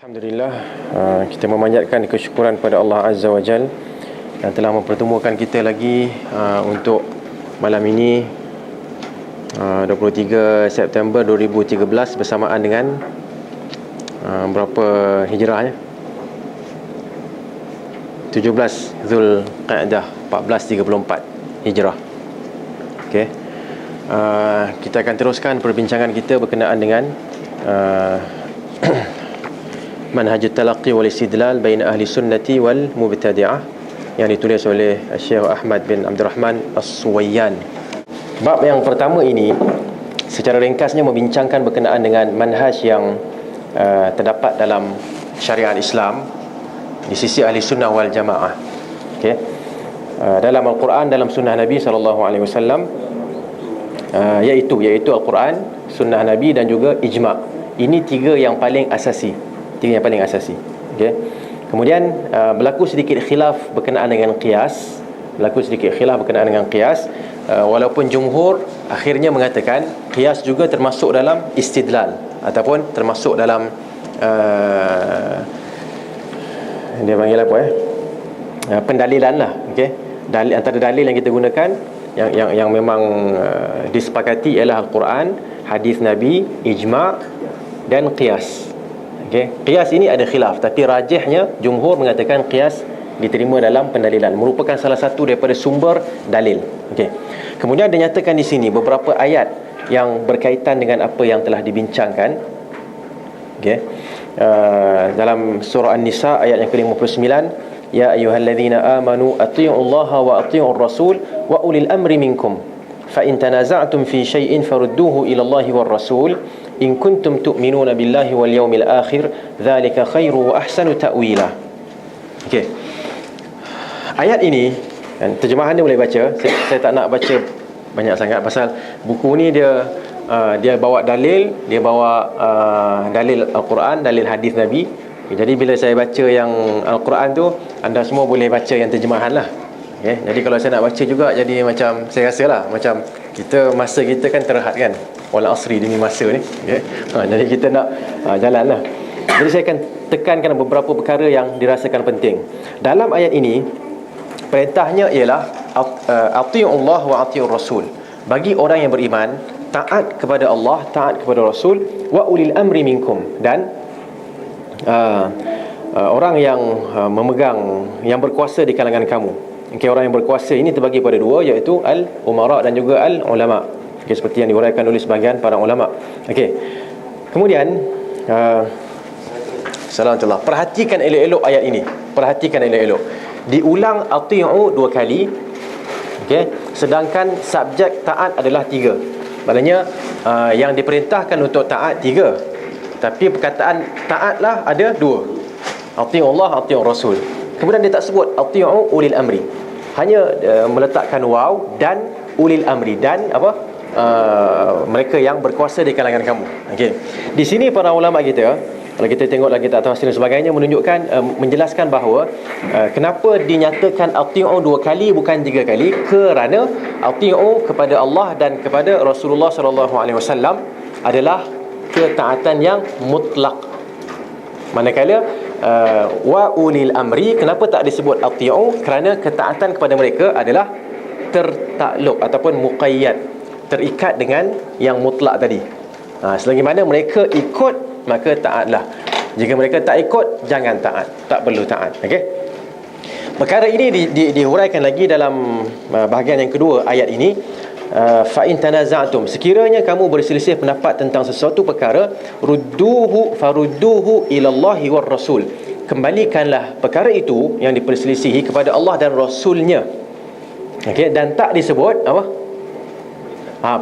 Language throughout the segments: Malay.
Alhamdulillah, kita memanjatkan kesyukuran kepada Allah Azza wa Jal yang telah mempertemukan kita lagi untuk malam ini, 23 September 2013 bersamaan dengan berapa hijrah ya? 17 Zulqa'dah 1434 hijrah. Okey. Kita akan teruskan perbincangan kita berkenaan dengan Manhajut Talaqqi wal Istidlal baina ahli sunnati wal mubtadi'ah yang ditulis oleh Syekh Ahmad bin Abdul Rahman As-Suwayyan. Bab yang pertama ini secara ringkasnya membincangkan berkenaan dengan manhaj yang terdapat dalam syariat Islam di sisi ahli sunnah wal jamaah. Okey. Dalam Al-Quran, dalam sunnah Nabi SAW, iaitu Al-Quran, sunnah Nabi dan juga ijma'. Ini tiga yang paling asasi. Okay. Kemudian berlaku sedikit khilaf berkenaan dengan qiyas. Walaupun jumhur akhirnya mengatakan qiyas juga termasuk dalam istidlal ataupun termasuk dalam dia panggil apa pendalilan lah. Okay. Antara dalil yang kita gunakan yang memang disepakati ialah Al-Quran, hadis Nabi, ijma' dan qiyas. Okay. Qiyas ini ada khilaf, tapi rajihnya jumhur mengatakan qiyas diterima dalam pendalilan, merupakan salah satu daripada sumber dalil. Okay. Kemudian dinyatakan di sini beberapa ayat yang berkaitan dengan apa yang telah dibincangkan. Okay. Dalam surah An-Nisa ayat yang ke-59, ya ayyuhalladzina amanu atti'ullaha wa atti'ur rasul wa ulil amri minkum fa in tanaza'tum fi syai'in farudduhu ila Allahi war rasul in kuntum tu'minuna billahi wal yawmil akhir dzalika khairu wa ahsanu ta'wila. Okey. Ayat ini dan terjemahannya boleh baca. Saya tak nak baca banyak sangat pasal buku ni dia bawa dalil, dalil Al-Quran, dalil hadis Nabi. Jadi bila saya baca yang Al-Quran tu, anda semua boleh baca yang terjemahan lah. Okay. Jadi kalau saya nak baca juga, jadi macam saya rasa lah macam masa kita kan terhad kan, wal asri demi masa ni. Okay. Jadi kita nak jalan lah. Jadi saya akan tekankan beberapa perkara yang dirasakan penting. Dalam ayat ini perintahnya ialah ati'ullah wa ati'ur rasul. Bagi orang yang beriman, taat kepada Allah, taat kepada Rasul, wa ulil amri minkum, dan orang yang memegang, yang berkuasa di kalangan kamu. Okay, orang yang berkuasa ini terbagi pada dua, iaitu al-umara dan juga al-ulama. Okay, seperti yang diuraikan oleh sebahagian para ulama. Okay. Kemudian Assalamualaikum. Perhatikan elok-elok ayat ini. Diulang ati'u 2 kali. Okay. Sedangkan subjek taat adalah 3. Maknanya yang diperintahkan untuk taat 3, tapi perkataan taatlah ada 2. Ati'u Allah, ati'u Rasul. Kemudian dia tak sebut ati'u ulil amri, hanya meletakkan waw dan ulil amri, dan mereka yang berkuasa di kalangan kamu. Okey. Di sini para ulama kita, kalau kita tengok lagi kitab tafsir dan sebagainya, menunjukkan menjelaskan bahawa kenapa dinyatakan ati'u 2 kali bukan 3 kali, kerana ati'u kepada Allah dan kepada Rasulullah sallallahu alaihi wasallam adalah ketaatan yang mutlak. Manakala wa ulil amri, kenapa tak disebut ati'u? Kerana ketaatan kepada mereka adalah tertakluk ataupun muqayyad, terikat dengan yang mutlak tadi. Selagi mana mereka ikut, maka taatlah. Jika mereka tak ikut, jangan taat, tak perlu taat. Okey. Perkara ini dihuraikan lagi dalam bahagian yang kedua ayat ini. Fa in tanaza'tum, sekiranya kamu berselisih pendapat tentang sesuatu perkara, farudduhu ila Allahi war rasul, kembalikanlah perkara itu yang diperselisihi kepada Allah dan Rasulnya. Okey, dan tak disebut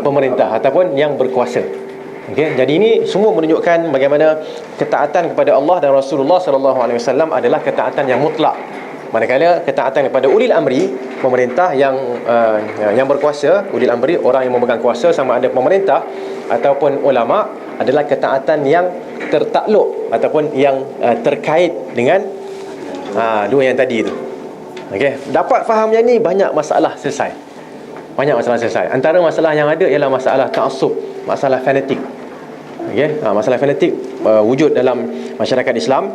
pemerintah ataupun yang berkuasa. Okey, jadi ini semua menunjukkan bagaimana ketaatan kepada Allah dan Rasulullah sallallahu alaihi wasallam adalah ketaatan yang mutlak. Manakala ketaatan kepada ulil amri, pemerintah yang berkuasa, ulil amri, orang yang memegang kuasa, sama ada pemerintah ataupun ulama, adalah ketaatan yang tertakluk ataupun yang terkait dengan dua yang tadi itu. Okey, dapat faham yang ni, banyak masalah selesai. Antara masalah yang ada ialah masalah ta'assub, masalah fanatik. Okey, masalah fanatik wujud dalam masyarakat Islam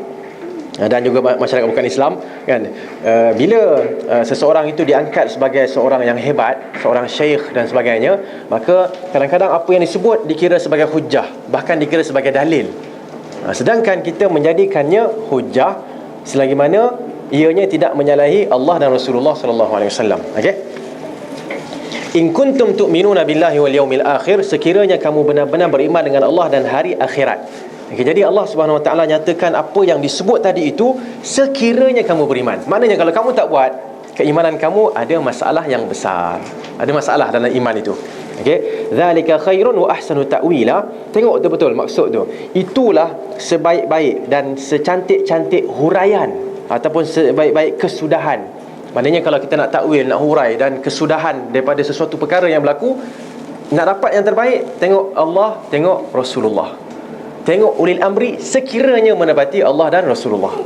dan juga masyarakat bukan Islam kan. Bila seseorang itu diangkat sebagai seorang yang hebat, seorang syekh dan sebagainya, maka kadang-kadang apa yang disebut dikira sebagai hujah, bahkan dikira sebagai dalil. Sedangkan kita menjadikannya hujah selagi mana ianya tidak menyalahi Allah dan Rasulullah sallallahu alaihi wasallam. Okey, in kuntum tu'minuna billahi wal yaumil akhir, sekiranya kamu benar-benar beriman dengan Allah dan hari akhirat. Okay, jadi Allah Subhanahu Wa Taala nyatakan apa yang disebut tadi itu sekiranya kamu beriman. Maknanya kalau kamu tak buat, keimanan kamu ada masalah yang besar. Ada masalah dalam iman itu. Okey, zalika khairun wa ahsanu ta'wila. Tengok betul-betul maksud tu. Itulah sebaik-baik dan secantik-cantik huraian ataupun sebaik-baik kesudahan. Maknanya kalau kita nak takwil, nak hurai dan kesudahan daripada sesuatu perkara yang berlaku, nak dapat yang terbaik, tengok Allah, tengok Rasulullah, tengok ulil amri sekiranya menepati Allah dan Rasulullah.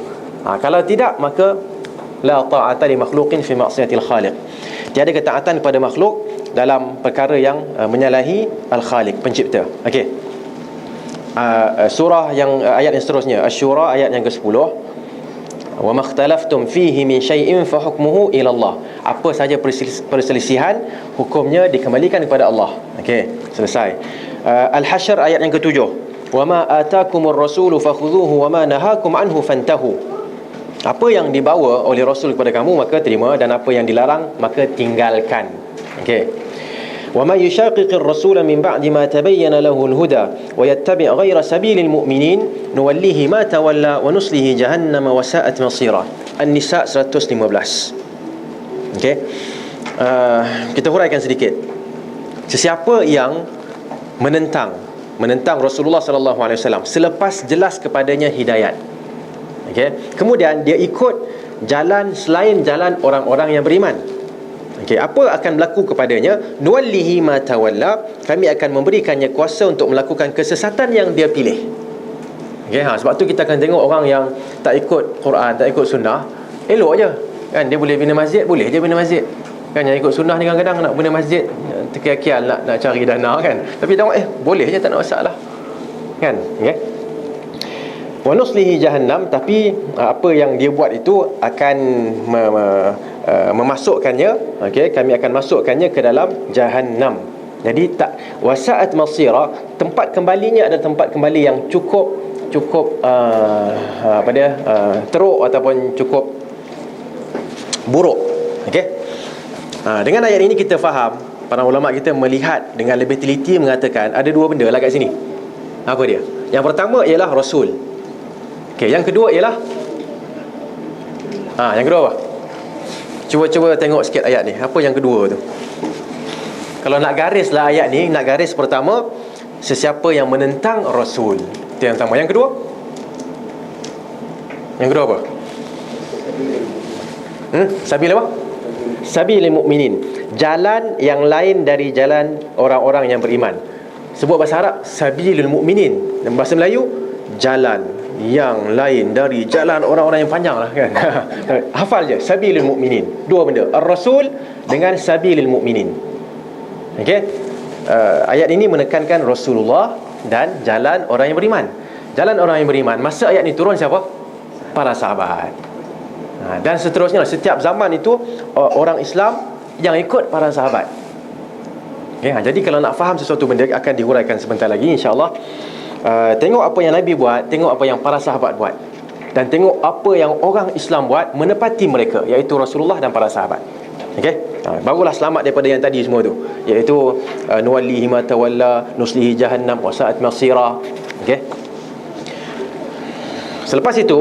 Kalau tidak, maka la ta'ata li makhluqin fi ma'siyatil khaliq. Tiada ketaatan kepada makhluk dalam perkara yang menyalahi al-khaliq, pencipta. Okey. Surah yang ayat yang seterusnya, Asy-Syura ayat yang ke-10. Wa makhtalaftum fihi min syai'in fa hukmuhu ila Allah. Apa saja perselisihan, hukumnya dikembalikan kepada Allah. Okey, selesai. Al-Hasyr ayat yang ke-7. Wa ma atakumur rasulu fakhudhuhu wa ma nahakum anhu fantahu. Apa yang dibawa oleh Rasul kepada kamu maka terima, dan apa yang dilarang maka tinggalkan. Okey. Wa may yushaqiqir rasula min ba'di ma tabayyana lahu al-huda wa yattabi' ghayra sabilil mu'minin nuwallihi ma tawalla wa nuslihi jahannam wa sa'at masira. An-Nisa 115. Okey. Kita huraikan sedikit. Sesiapa yang menentang Rasulullah sallallahu alaihi wasallam selepas jelas kepadanya hidayat, okey, kemudian dia ikut jalan selain jalan orang-orang yang beriman, okey, apa akan berlaku kepadanya? Nuwallihi ma tawalla, kami akan memberikannya kuasa untuk melakukan kesesatan yang dia pilih. Okey, sebab tu kita akan tengok orang yang tak ikut Quran, tak ikut sunnah, elok aje kan, dia boleh bina masjid, boleh je bina masjid kan. Yang ikut sunnah ni kadang-kadang nak bina masjid terkial-kial nak cari dana kan, tapi tengok boleh je, tak ada masalah kan. Okey, wa nuslihi jahannam, tapi apa yang dia buat itu akan memasukkannya, okey, kami akan masukkannya ke dalam jahannam. Jadi tak wasaat masira, tempat kembalinya adalah tempat kembali yang cukup teruk ataupun cukup buruk. Okey, dengan ayat ini kita faham, para ulama kita melihat dengan lebih teliti, mengatakan ada dua benda lah kat sini. Apa dia? Yang pertama ialah Rasul. Okey, yang kedua ialah yang kedua apa? Cuba tengok sikit ayat ni. Apa yang kedua tu? Kalau nak garislah ayat ni, nak garis pertama, sesiapa yang menentang Rasul. Itu yang pertama. Yang kedua? Yang kedua apa? Sabil apa? Sabilil mu'minin, jalan yang lain dari jalan orang-orang yang beriman. Sebut bahasa Arab sabilil mu'minin, dan bahasa Melayu jalan yang lain dari jalan orang-orang yang panjang lah kan. Hafal je, sabilil mu'minin. Dua benda, ar-rasul dengan sabilil mu'minin. Okey, ayat ini menekankan Rasulullah dan jalan orang yang beriman. Jalan orang yang beriman, masa ayat ini turun siapa? Para sahabat. Dan seterusnya, setiap zaman itu orang Islam yang ikut para sahabat. Okay, jadi kalau nak faham sesuatu benda akan dihuraikan sebentar lagi insya-Allah. Tengok apa yang Nabi buat, tengok apa yang para sahabat buat, dan tengok apa yang orang Islam buat menepati mereka, iaitu Rasulullah dan para sahabat. Okey, barulah selamat daripada yang tadi semua tu, iaitu nuwallihi ma tawalla nuslihi jahannam wa sa'at masira. Okey, selepas itu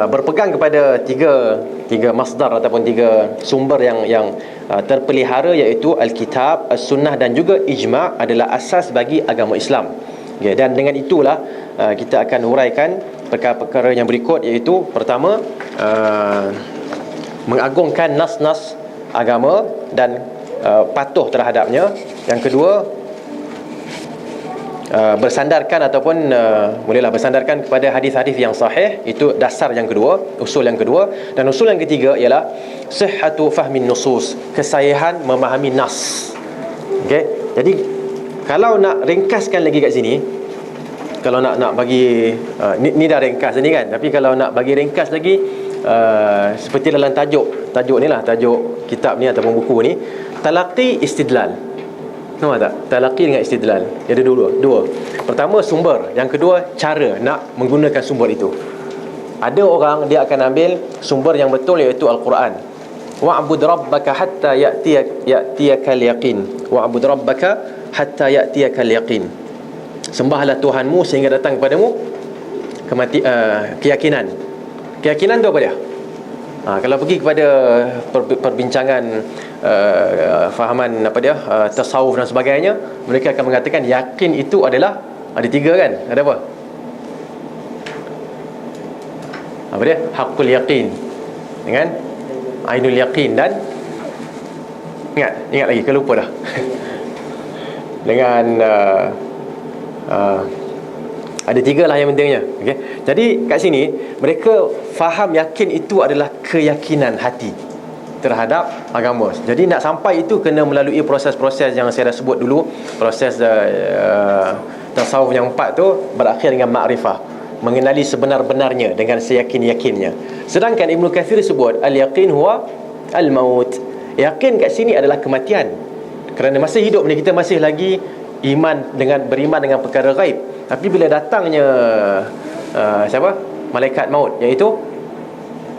berpegang kepada tiga masdar ataupun tiga sumber yang terpelihara, iaitu Alkitab, As-Sunnah dan juga Ijma' adalah asas bagi agama Islam. Okay, dan dengan itulah kita akan huraikan perkara-perkara yang berikut, iaitu pertama, mengagungkan nas-nas agama dan patuh terhadapnya. Yang kedua, bersandarkan ataupun bolehlah bersandarkan kepada hadis-hadis yang sahih. Itu dasar yang kedua, usul yang kedua. Dan usul yang ketiga ialah sihhatu fahmin nusus, kesahihan memahami nas. Okey, jadi Kalau nak ringkaskan lagi kat sini, kalau nak bagi ni dah ringkas ni kan, tapi kalau nak bagi ringkas lagi, seperti dalam tajuk ni lah, tajuk kitab ni ataupun buku ni, talaqi istidlal. Nampak tak? Talaqi dengan istidlal. Dia ada dua. Pertama sumber, yang kedua cara nak menggunakan sumber itu. Ada orang dia akan ambil sumber yang betul, iaitu Al-Quran. Wa'bud rabbaka hatta ya'tiyakal yaqin. Wa'bud rabbaka hatta ya'tiyakal yaqin. Sembahlah Tuhanmu sehingga datang kepadamu keyakinan. Keyakinan tu apa dia? Kalau pergi kepada perbincangan fahaman tasawuf dan sebagainya, mereka akan mengatakan yakin itu adalah ada tiga kan? Ada apa? Apa dia? Haqqul yaqin dengan ainul yaqin dan ingat lagi ke lupa dah. Dengan ada tiga lah yang pentingnya. Okay? Jadi kat sini mereka faham yakin itu adalah keyakinan hati terhadap agama. Jadi nak sampai itu kena melalui proses-proses yang saya dah sebut dulu. Proses tasawuf yang 4 tu berakhir dengan ma'rifah, mengenali sebenar-benarnya dengan seyakin-yakinnya. Sedangkan Ibnu Katsir sebut al-yaqin huwa al-maut. Yakin kat sini adalah kematian. Kerana masa hidup ni kita masih lagi beriman dengan perkara gaib. Tapi bila datangnya siapa? Malaikat maut, iaitu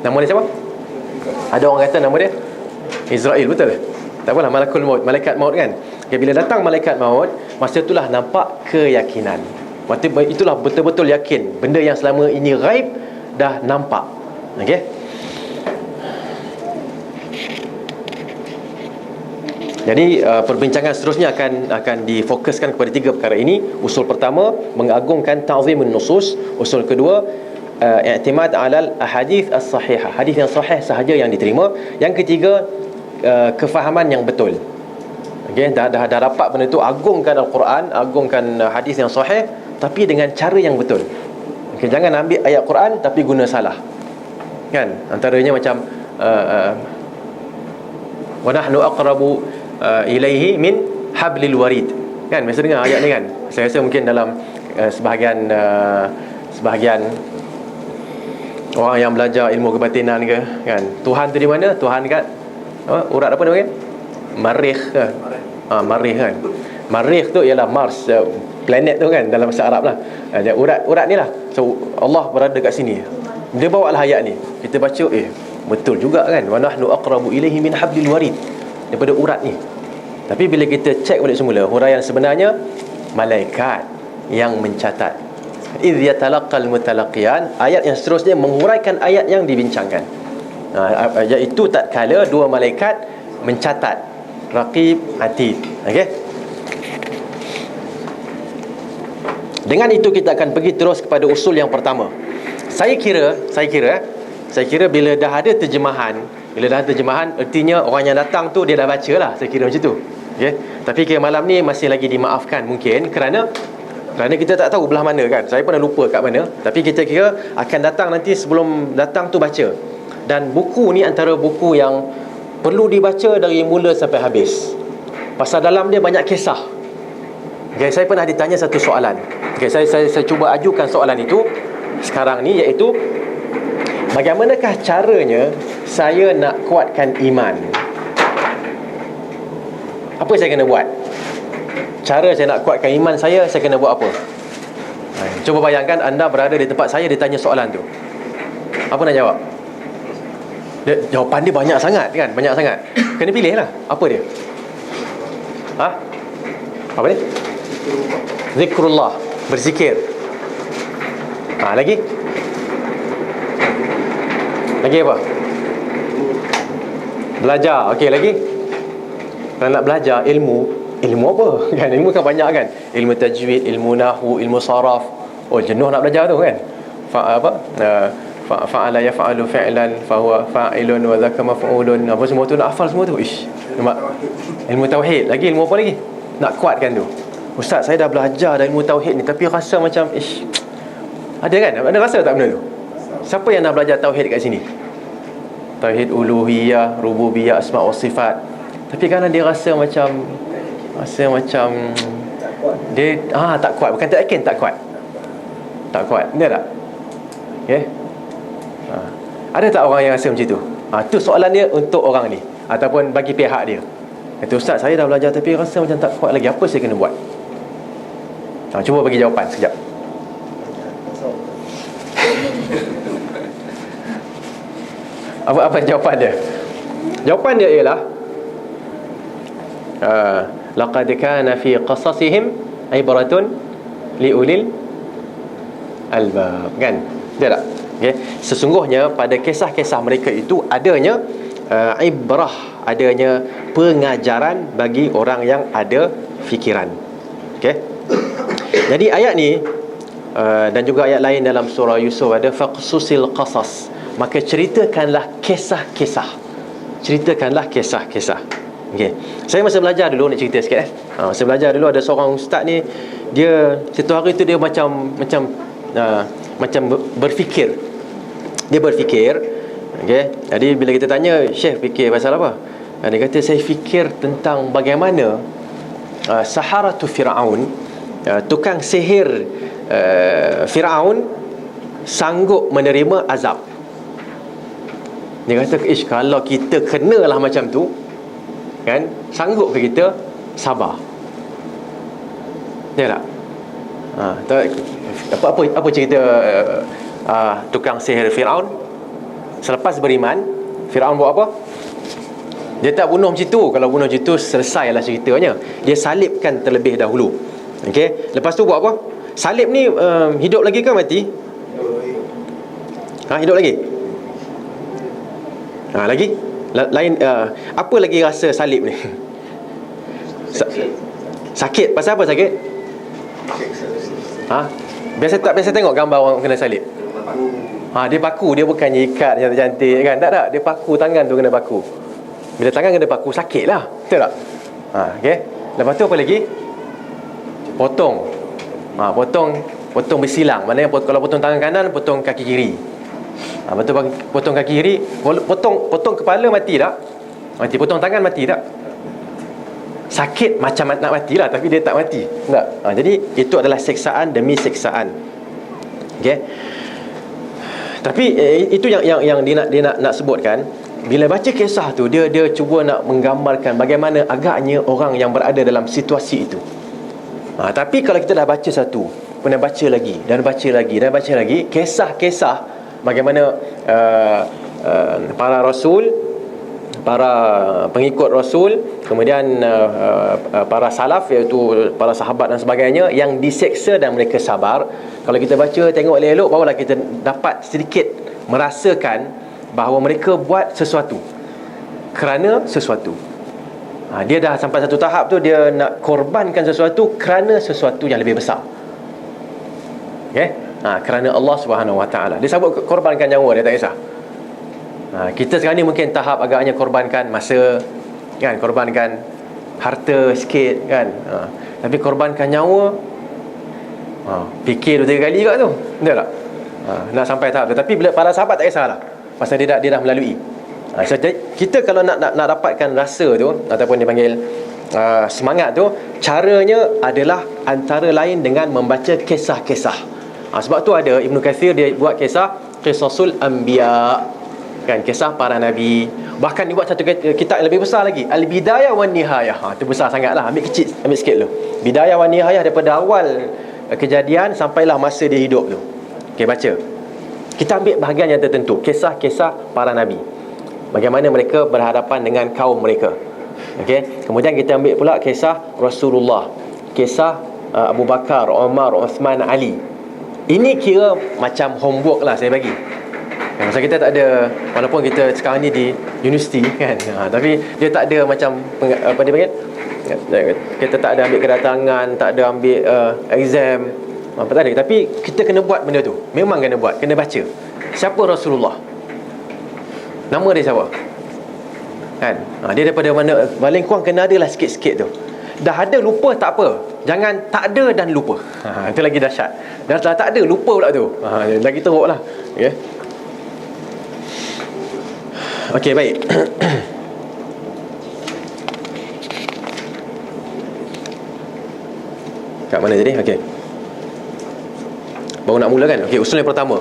nama dia siapa? Ada orang kata nama dia Israel, betul? Tak apalah, malakul maut, malaikat maut kan. Okay, bila datang malaikat maut, masa itulah nampak keyakinan. Itulah betul-betul yakin benda yang selama ini gaib dah nampak. Okey. Jadi perbincangan seterusnya akan difokuskan kepada tiga perkara ini. Usul pertama, mengagungkan ta'zimun nusus. Usul kedua, i'timad 'alal ahadits as-sahihah, hadis yang sahih sahaja yang diterima. Yang ketiga, kefahaman yang betul. Okey, dah dapat benda tu, agungkan Al-Quran, agungkan hadis yang sahih, tapi dengan cara yang betul. Okey, jangan ambil ayat Quran tapi guna salah. Kan? Antaranya macam wa nahnu aqrabu ilaihi min hablil warid. Kan biasa dengar ayat ni kan. Saya rasa mungkin dalam sebahagian orang yang belajar ilmu kebatinan ke kan, Tuhan tu di mana? Tuhan kat urat apa nama kan? Marikh ke? Marikh kan. Marikh tu ialah Mars, planet tu kan dalam bahasa Arab lah. Urat ni lah. So Allah berada kat sini. Dia bawa lah ayat ni. Kita baca betul juga kan. Wa nahnu aqrabu ilaihi min hablil warid, daripada urat ni. Tapi bila kita cek balik semula, huraian sebenarnya malaikat yang mencatat. Idh yatalaqqal mutalaqiyan, ayat yang seterusnya menghuraikan ayat yang dibincangkan. Iaitu tatkala dua malaikat mencatat, raqib, atid. Okey. Dengan itu kita akan pergi terus kepada usul yang pertama. Saya kira bila dah ada terjemahan, artinya orang yang datang tu dia dah baca lah, saya kira macam tu. Okay? Tapi kira malam ni masih lagi dimaafkan mungkin kerana kita tak tahu belah mana kan. Saya pun dah lupa kat mana. Tapi kita kira akan datang nanti, sebelum datang tu baca. Dan buku ni antara buku yang perlu dibaca dari mula sampai habis. Pasal dalam dia banyak kisah. Okay, saya pernah ditanya satu soalan. Okay, saya cuba ajukan soalan itu sekarang ni, iaitu bagaimanakah caranya saya nak kuatkan iman? Apa saya kena buat? Cara saya nak kuatkan iman saya kena buat apa? Cuba bayangkan anda berada di tempat saya, ditanya soalan tu. Apa nak jawab? Jawapan dia banyak sangat kan? Banyak sangat. Kena pilih lah. Apa dia? Apa dia? Zikrullah. Berzikir. Lagi? Lagi apa? Belajar. Okey, lagi? Kalau nak belajar ilmu apa? Kan ilmu kan banyak kan. Ilmu tajwid, ilmu nahwu, ilmu saraf. Oh, jenuh nak belajar tu kan. Fa'ala yaf'alu fi'lan fahuwa fa'ilun wa dzaka maf'ulun. Apa semua tu nak hafal semua tu. Nampak? Ilmu tauhid. Lagi ilmu apa lagi? Nak kuatkan tu. Ustaz, saya dah belajar dah ilmu tauhid ni, tapi rasa macam ada kan? Ada rasa tak benda tu? Siapa yang dah belajar tauhid kat sini? Tauhid uluhiyah, rububiyah, asma' wa sifat. Tapi kadang dia rasa macam Dia tak kuat, bukan tak yakin, tak kuat. Tak kuat, benar tak? Okay. Ada tak orang yang rasa macam tu? Tu soalan dia untuk orang ni, ataupun bagi pihak dia. Kata, ustaz, saya dah belajar tapi rasa macam tak kuat lagi, apa saya kena buat? Cuba bagi jawapan sekejap. Apa jawapan dia? Jawapan dia ialah laqad kana fi qasasihim ibratun liulil albab, kan? Dia tak? Okay. Sesungguhnya pada kisah-kisah mereka itu adanya ibrah, adanya pengajaran bagi orang yang ada fikiran. Okay. Jadi ayat ni dan juga ayat lain dalam surah Yusuf ada faqsusil qasas, maka ceritakanlah kisah-kisah. Ceritakanlah kisah-kisah. Okay. Saya masa belajar dulu, nak cerita sikit masa belajar dulu ada seorang ustaz ni, dia satu hari tu dia macam berfikir. Dia berfikir, okay. Jadi bila kita tanya, Syekh fikir pasal apa? Dia kata, saya fikir tentang bagaimana saharatu Fir'aun, tukang sihir Fir'aun sanggup menerima azab. Dia kata, kalau kita kenalah macam tu, kan, sanggup ke kita sabar? Dia tak? Apa cerita tukang sihir Fir'aun? Selepas beriman, Fir'aun buat apa? Dia tak bunuh macam tu. Kalau bunuh macam tu, selesailah ceritanya. Dia salibkan terlebih dahulu. Okay. Lepas tu buat apa? Salib ni hidup lagi ke mati? Hidup lagi? Lagi? Lain apa lagi rasa salib ni? Sakit. Pasal apa sakit? Biasa tengok gambar orang kena salib. Dia paku, dia bukannya ikat cantik-cantik kan. Tak, dia paku, tangan tu kena paku. Bila tangan kena paku, sakit lah. Betul tak? Okay. Lepas tu apa lagi? Potong. Potong bersilang. Maknanya kalau potong tangan kanan, potong kaki kiri. Betul, potong kaki kiri, potong kepala, mati tak? Mati. Potong tangan, mati tak? Sakit macam nak mati lah, tapi dia tak mati. Tak? Jadi itu adalah seksaan demi seksaan. Okay. Tapi itu yang dia nak sebutkan. Bila baca kisah tu, dia cuba nak menggambarkan bagaimana agaknya orang yang berada dalam situasi itu. Tapi kalau kita dah baca satu, kemudian baca lagi dan baca lagi dan baca lagi, kisah-kisah bagaimana para rasul, para pengikut rasul, kemudian para salaf, iaitu para sahabat dan sebagainya, yang diseksa dan mereka sabar. Kalau kita baca, tengok elok-elok, barulah kita dapat sedikit merasakan bahawa mereka buat sesuatu kerana sesuatu. Dia dah sampai satu tahap tu, dia nak korbankan sesuatu kerana sesuatu yang lebih besar. Okay? Kerana Allah Subhanahu Wa Taala. Dia sebut korbankan nyawa, dia tak kisah. Kita sekarang ni mungkin tahap agaknya korbankan masa, kan, korbankan harta sikit, kan. Tapi korbankan nyawa, fikir 2-3 kali kat tu. Betul tak? Nak sampai tahap tu. Tapi bila para sahabat tak kisahlah, pasal dia dah melalui. So, kita kalau nak dapatkan rasa tu, ataupun dipanggil semangat tu, caranya adalah antara lain dengan membaca kisah-kisah. Sebab tu ada Ibnu Katsir, dia buat kisah Qisasul Anbiya, kan, kisah para nabi. Bahkan dia buat satu kitab yang lebih besar lagi, Al-Bidayah wan Nihayah. Itu besar sangatlah. Ambil sikit dulu. Bidayah wan Nihayah, daripada awal kejadian sampailah masa dia hidup tu. Okey, baca. Kita ambil bahagian yang tertentu, kisah-kisah para nabi, bagaimana mereka berhadapan dengan kaum mereka. Okey. Kemudian kita ambil pula kisah Rasulullah, kisah Abu Bakar, Umar, Uthman, Ali. Ini kira macam homework lah saya bagi. Masa kita tak ada, walaupun kita sekarang ni di universiti, kan, tapi dia tak ada macam apa dia panggil, kita tak ada ambil kedatangan, tak ada ambil exam, apa tak ada. Tapi kita kena buat benda tu. Memang kena buat, kena baca. Siapa Rasulullah? Nama dia siapa? Kan? Dia daripada mana? Paling kurang kena ada lah sikit-sikit tu. Dah ada lupa tak apa. Jangan tak ada dan lupa. Itu lagi dahsyat. Dah tak ada, lupa pula tu. Lagi teruk lah. Okay. Okey, baik. Kat mana tadi? Okey. Baru nak mula kan? Okey, usul yang pertama.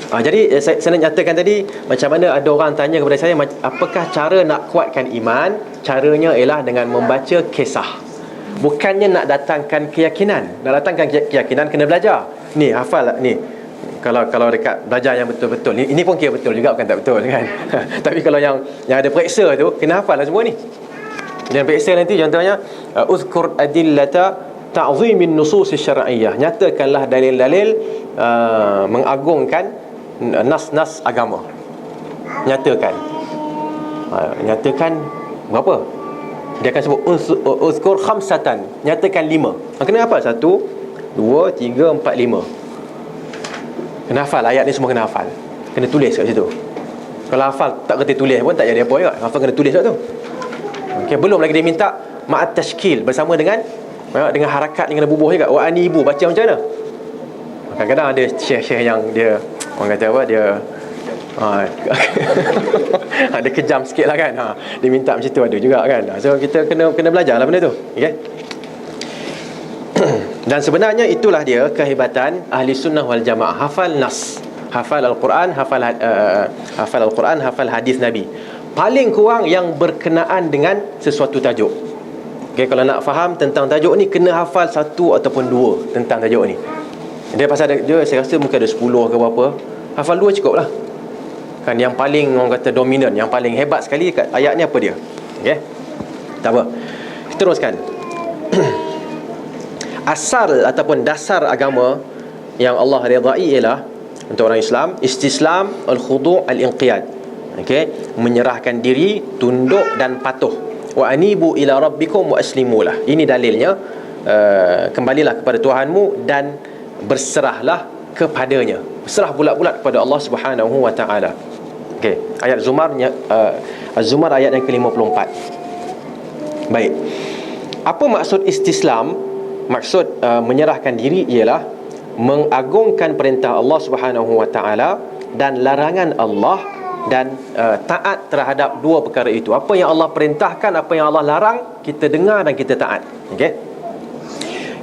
Jadi saya nak nyatakan tadi, macam mana ada orang tanya kepada saya, apakah cara nak kuatkan iman? Caranya ialah dengan membaca kisah. Bukannya nak datangkan keyakinan. Nak datangkan keyakinan kena belajar. Ni hafal ni. Kalau dekat belajar yang betul-betul, ini pun kira betul juga, bukan tak betul kan. Tapi kalau yang ada periksa tu, kena hafal lah semua ni. Dan periksa nanti contohnya, uzkur adillata ta'zimin nusus syar'iyyah. Nyatakanlah dalil-dalil mengagungkan nas-nas agama. Nyatakan berapa? Dia akan sebut uzkur khamsatan, nyatakan 5. Kena hafal 1, 2, 3, 4, 5. Kena hafal ayat ni, semua kena hafal. Kena tulis kat situ. Kalau hafal tak kerti tulis pun tak jadi apa juga. Hafal kena tulis kat tu. Okey, belum lagi dia minta ma'at tashkil, bersama dengan harakat yang kena bubuh juga. Wa anibu, baca macam mana? Kadang-kadang ada syekh-syekh yang dia, orang kata apa, dia ada kejam sikit lah kan. Dia minta macam tu ada juga kan. So kita kena belajar lah benda tu. Okay? Dan sebenarnya itulah dia kehebatan ahli sunnah wal jamaah. Hafal nas, hafal Al-Quran, hafal Al-Quran, hafal hadis Nabi. Paling kurang yang berkenaan dengan sesuatu tajuk. Okay, kalau nak faham tentang tajuk ni, kena hafal 1 ataupun 2 tentang tajuk ni. Dia pasal dia, saya rasa mungkin ada 10 ke berapa. Hafal 2 cukup lah kan. Yang paling orang kata dominan, yang paling hebat sekali kat ayat ni apa dia. Okay, tak apa, kita teruskan. Asal ataupun dasar agama yang Allah redai ialah, untuk orang Islam, istislam, al-khudu', al-inqiyad. Okay, menyerahkan diri, tunduk dan patuh. Wa anibu ila rabbikum wa aslimulah. Ini dalilnya, kembalilah kepada Tuhanmu dan berserahlah kepadanya. Berserah bulat-bulat kepada Allah Subhanahu wa taala. Okey, ayat Zumar, Az-Zumar ayat yang ke-54. Baik. Apa maksud istislam? Maksud menyerahkan diri ialah mengagungkan perintah Allah Subhanahu wa taala dan larangan Allah, dan taat terhadap dua perkara itu. Apa yang Allah perintahkan, apa yang Allah larang, kita dengar dan kita taat. Okey.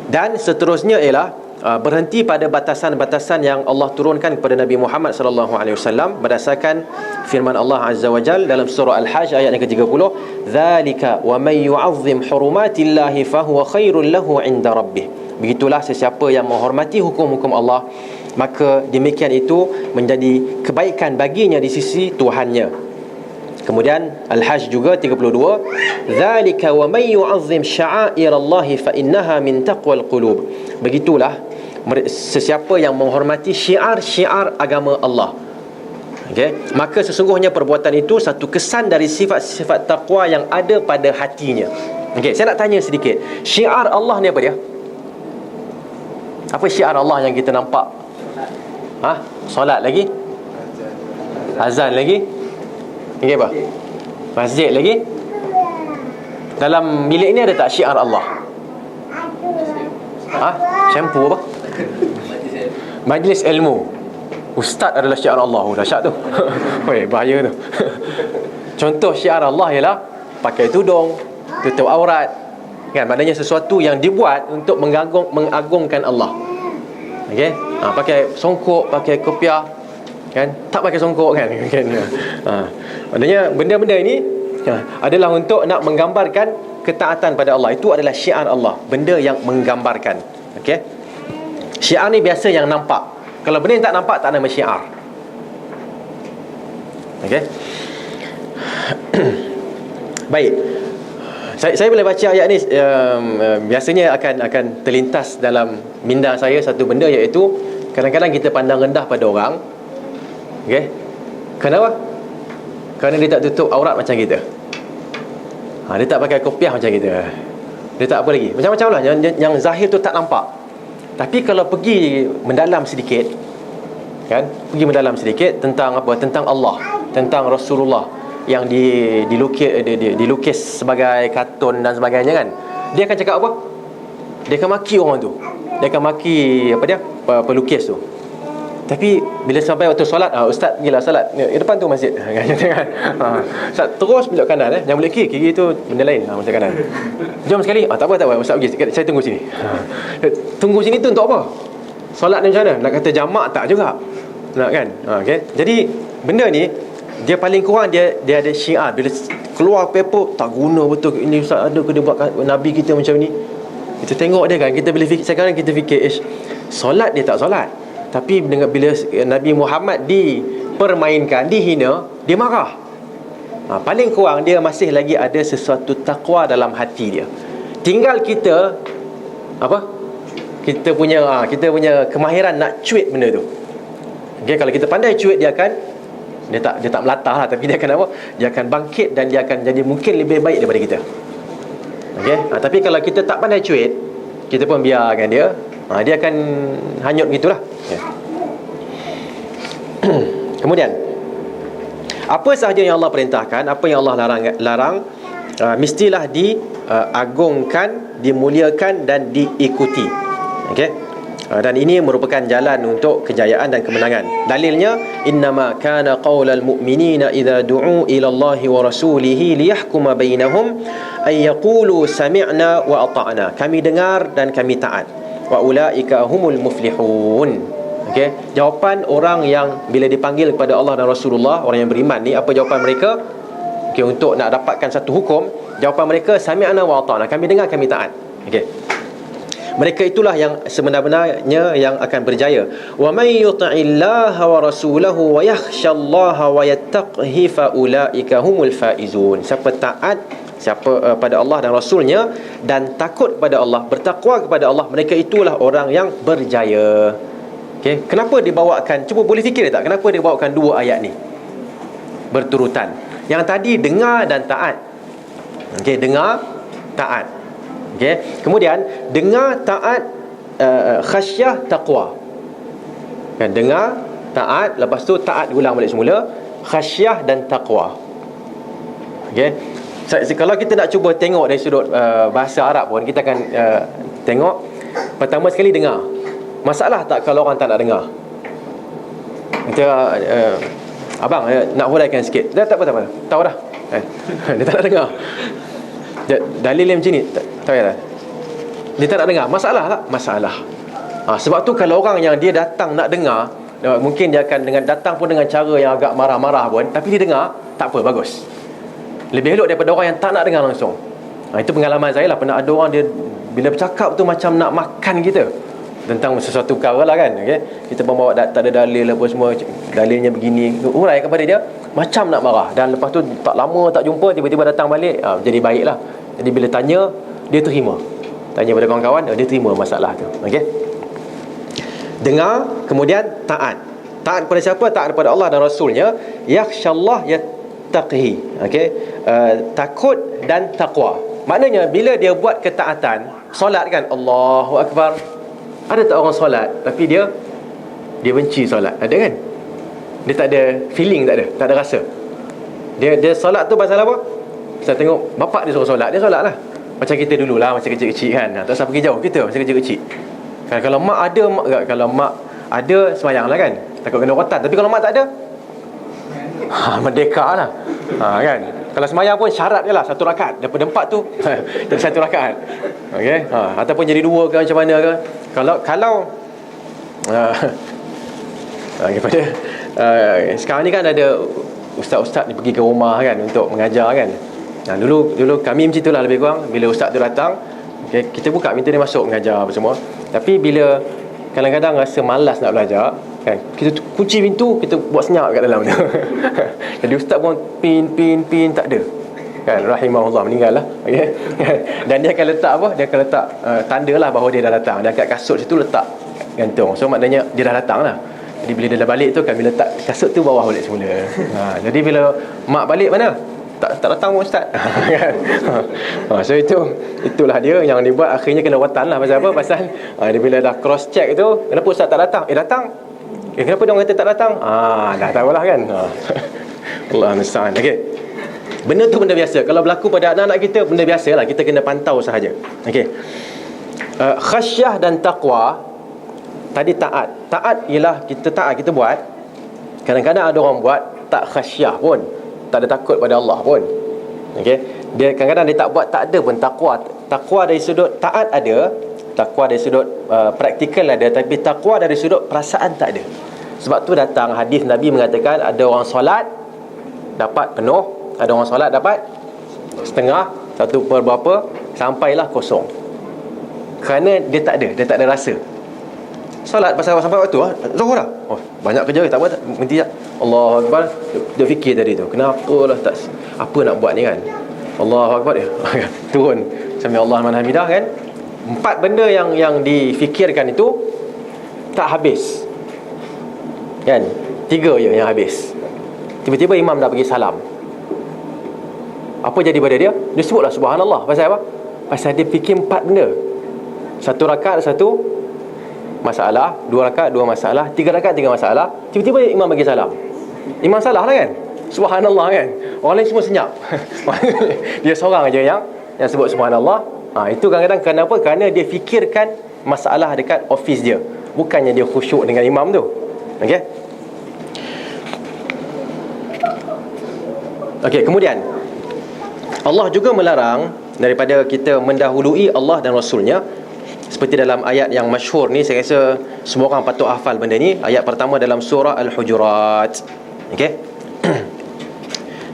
Dan seterusnya ialah berhenti pada batasan-batasan yang Allah turunkan kepada Nabi Muhammad sallallahu alaihi wasallam berdasarkan firman Allah Azza wa Jalla dalam surah Al-Hajj ayat yang ke-30, "Dzalika wa may yu'azzim hurumatillahi fahuwa khairul lahu 'inda rabbih." Begitulah sesiapa yang menghormati hukum-hukum Allah, maka demikian itu menjadi kebaikan baginya di sisi Tuhannya. Kemudian Al-Hajj juga 32, "Dzalika wa may yu'azzim sya'airallahi fa innaha min taqwal qulub." Begitulah sesiapa yang menghormati syiar-syiar agama Allah, okay, maka sesungguhnya perbuatan itu satu kesan dari sifat-sifat taqwa yang ada pada hatinya. Okay, saya nak tanya sedikit, syiar Allah ni apa dia? Apa syiar Allah yang kita nampak? Solat lagi? Azan lagi? Okay, apa? Masjid lagi? Dalam bilik ni ada tak syiar Allah? Shampoo apa? Majlis ilmu. Ustaz adalah syiar Allah. Dahsyat tu. Weh, bahaya tu. Contoh syiar Allah ialah pakai tudung, tutup aurat. Kan, maknanya sesuatu yang dibuat untuk mengagungkan Allah. Okey? Pakai songkok, pakai kopiah, kan? Tak pakai songkok kan? Maknanya benda-benda ini adalah untuk nak menggambarkan ketaatan pada Allah. Itu adalah syiar Allah, benda yang menggambarkan. Okey? Syiar ni biasa yang nampak. Kalau benda yang tak nampak, tak nama syiar. Okey? Baik. Saya boleh baca ayat ni, biasanya akan terlintas dalam minda saya satu benda, iaitu kadang-kadang kita pandang rendah pada orang. Okey? Kenapa? Kerana dia tak tutup aurat macam kita. Dia tak pakai kopiah macam kita. Dia tak apa lagi, macam-macam lah yang zahir tu tak nampak. Tapi kalau pergi mendalam sedikit, kan, pergi mendalam sedikit tentang apa? Tentang Allah, tentang Rasulullah yang dilukis sebagai kartun dan sebagainya, kan. Dia akan cakap apa? Dia akan maki orang tu. Dia akan maki apa dia? Pelukis tu. Tapi bila sampai waktu solat, ustaz pergilah solat depan tu masjid. Ustaz terus belok kanan, jangan belok kiri tu benda lain, masuk kanan. Jom sekali. Tak apa ustaz pergi, saya tunggu sini. Tunggu sini tu untuk apa? Solat ni macam mana? Nak kata jamak tak juga. Nak kan? Okay. Jadi benda ni dia paling kurang dia ada syiar. Bila keluar paper tak guna betul ini ustaz ada ke dia buat nabi kita macam ni. Kita tengok dia kan, kita bila fikir sekarang kita fikir solat dia tak solat. Tapi bila Nabi Muhammad dipermainkan, dihina, dia marah. Paling kurang dia masih lagi ada sesuatu takwa dalam hati dia. Tinggal kita kita punya kemahiran nak cuit benda tu. Okay, kalau kita pandai cuit, dia tak melatah lah, tapi dia akan apa? Dia akan bangkit dan dia akan jadi mungkin lebih baik daripada kita. Okay? Tapi kalau kita tak pandai cuit, kita pun biarkan dia, dia akan hanyut gitulah. Okay. Kemudian apa sahaja yang Allah perintahkan, apa yang Allah larang, mestilah diagungkan, dimuliakan dan diikuti. Okey. Dan ini merupakan jalan untuk kejayaan dan kemenangan. Dalilnya, innama kana qaulal mu'minina idza du'u ila Allahi wa rasulihi liyahkuma bainahum ay yaqulu sami'na wa ata'na. Kami dengar dan kami taat. Wa ulaika humul muflihun. Okey, jawapan orang yang bila dipanggil kepada Allah dan Rasulullah, orang yang beriman ni, apa jawapan mereka? Okey, untuk nak dapatkan satu hukum, jawapan mereka sami'na wa ata'na. Kami dengar, kami taat. Okey. Mereka itulah yang sebenar-benarnya yang akan berjaya. Wa may yuti'illaha wa rasulahu wa yakhshallaha wa yattaqhi fa ulaika humul faizun. Siapa taat pada Allah dan Rasulnya dan takut kepada Allah, bertakwa kepada Allah, mereka itulah orang yang berjaya. Okey, kenapa dibawakan? Cuba boleh fikir tak kenapa dibawakan dua ayat ni berturutan? Yang tadi dengar dan taat. Okey, dengar, taat. Okey, kemudian dengar, taat, khasyah, taqwa. Kan, dengar, taat, lepas tu taat diulang balik semula, khasyah dan taqwa. Okey. Kalau kita nak cuba tengok dari sudut bahasa Arab pun, kita akan tengok pertama sekali dengar. Masalah tak kalau orang tak nak dengar? Kita abang nak huraikan sikit. Dah tak apa. Tahu dah. Dia tak nak dengar. Dalil yang macam ni tak payah dah. Dia tak nak dengar. Masalah tak? Masalah. Sebab tu kalau orang yang dia datang nak dengar, mungkin dia akan datang pun dengan cara yang agak marah-marah pun, tapi dia dengar, tak apa, bagus. Lebih elok daripada orang yang tak nak dengar langsung. Itu pengalaman saya lah. Pernah ada orang dia bila bercakap tu macam nak makan kita tentang sesuatu perkara lah kan. Okay? Kita pun bawa tak ada dalil apa semua, dalilnya begini, urai kepada dia, macam nak marah. Dan lepas tu tak lama tak jumpa, tiba-tiba datang balik, jadi baik lah. Jadi bila tanya, dia terima. Tanya pada kawan-kawan, dia terima masalah tu. Okay? Dengar, kemudian taat. Taat kepada siapa? Taat kepada Allah dan Rasulnya. Yakhshallah yattaqhi. Okay? Takut dan taqwa. Maknanya bila dia buat ketaatan, solat kan, Allahu Akbar. Ada tak orang solat tapi dia benci solat? Ada kan? Dia tak ada feeling, tak ada rasa. Dia solat tu pasal apa? Saya tengok bapak dia suruh solat, dia solat lah. Macam kita dulu lah, macam kecil-kecil kan. Tak usah pergi jauh, kita macam kecil-kecil kan, kalau mak ada semayang lah kan, takut kena rotan. Tapi kalau mak tak ada, merdeka lah. Kan, kalau semayang pun syarat je lah 1 rakaat. Daripada 4 tu jadi 1 rakaat. Okay? Ataupun jadi 2 ke macam mana ke. Kalau daripada sekarang ni kan ada ustaz-ustaz ni pergi ke rumah kan untuk mengajar kan. Dulu kami macam itulah lebih kurang. Bila ustaz tu datang, okay, kita buka minta dia masuk mengajar apa semua. Tapi bila kadang-kadang rasa malas nak belajar kan, kita kunci pintu, kita buat senyap kat dalam tu. Jadi ustaz pun pin tak ada kan, rahimahullah, meninggal lah. Okay? Dan dia akan letak apa? Dia akan letak tanda lah bahawa dia dah datang. Dia kat kasut situ letak gantung. So maknanya dia dah datang lah. Jadi bila dia dah balik tu, kami letak kasut tu bawah balik semula. Jadi bila mak balik, mana? Tak datang pun ustaz. So itulah dia yang dibuat akhirnya kena watan lah. Pasal apa? Pasal dia bila dah cross check tu, kenapa ustaz tak datang? Datang. Kenapa dia orang kata tak datang? Dah tahulah kan. Allah musta'an. Okey. Benda tu benda biasa. Kalau berlaku pada anak-anak kita, benda biasa lah. Kita kena pantau sahaja. Okey. Khasyah dan taqwa Tadi taat. Taat ialah kita taat, kita buat. Kadang-kadang ada orang buat tak khasyah pun, tak ada takut pada Allah pun. Okey. Dia kadang-kadang dia tak buat, tak ada pun takwa. Takwa dari sudut taat ada, takwa dari sudut praktikal ada, tapi takwa dari sudut perasaan tak ada. Sebab tu datang hadis Nabi mengatakan ada orang solat dapat penuh, ada orang solat dapat setengah, satu per berapa, sampailah kosong. Kerana dia tak ada rasa. Solat pasal sampai waktu Zuhur dah. Oh, banyak kerja tak buat, berhenti tak. Allahu Akbar. Dia fikir tadi tu, kenapa lah tak, apa nak buat ni kan. Allahu Akbar dia. Turun Sami Allahu liman hamidah kan. 4 benda yang difikirkan itu tak habis. Kan? 3 je yang habis. Tiba-tiba imam dah bagi salam. Apa jadi pada dia? Dia sebutlah subhanallah. Pasal apa? Pasal dia fikir 4 benda. 1 rakaat 1 masalah, 2 rakaat 2 masalah, 3 rakaat 3 masalah. Tiba-tiba imam bagi salam. Imam salah lah kan? Subhanallah kan? Orang lain semua senyap. Dia seorang aja yang sebut subhanallah. Itu kadang-kadang kenapa? Kerana dia fikirkan masalah dekat office dia, bukannya dia khusyuk dengan imam tu. Okey. Okey, kemudian Allah juga melarang daripada kita mendahului Allah dan Rasulnya. Seperti dalam ayat yang masyhur ni, saya rasa semua orang patut hafal benda ni. Ayat pertama dalam surah Al-Hujurat. Okey.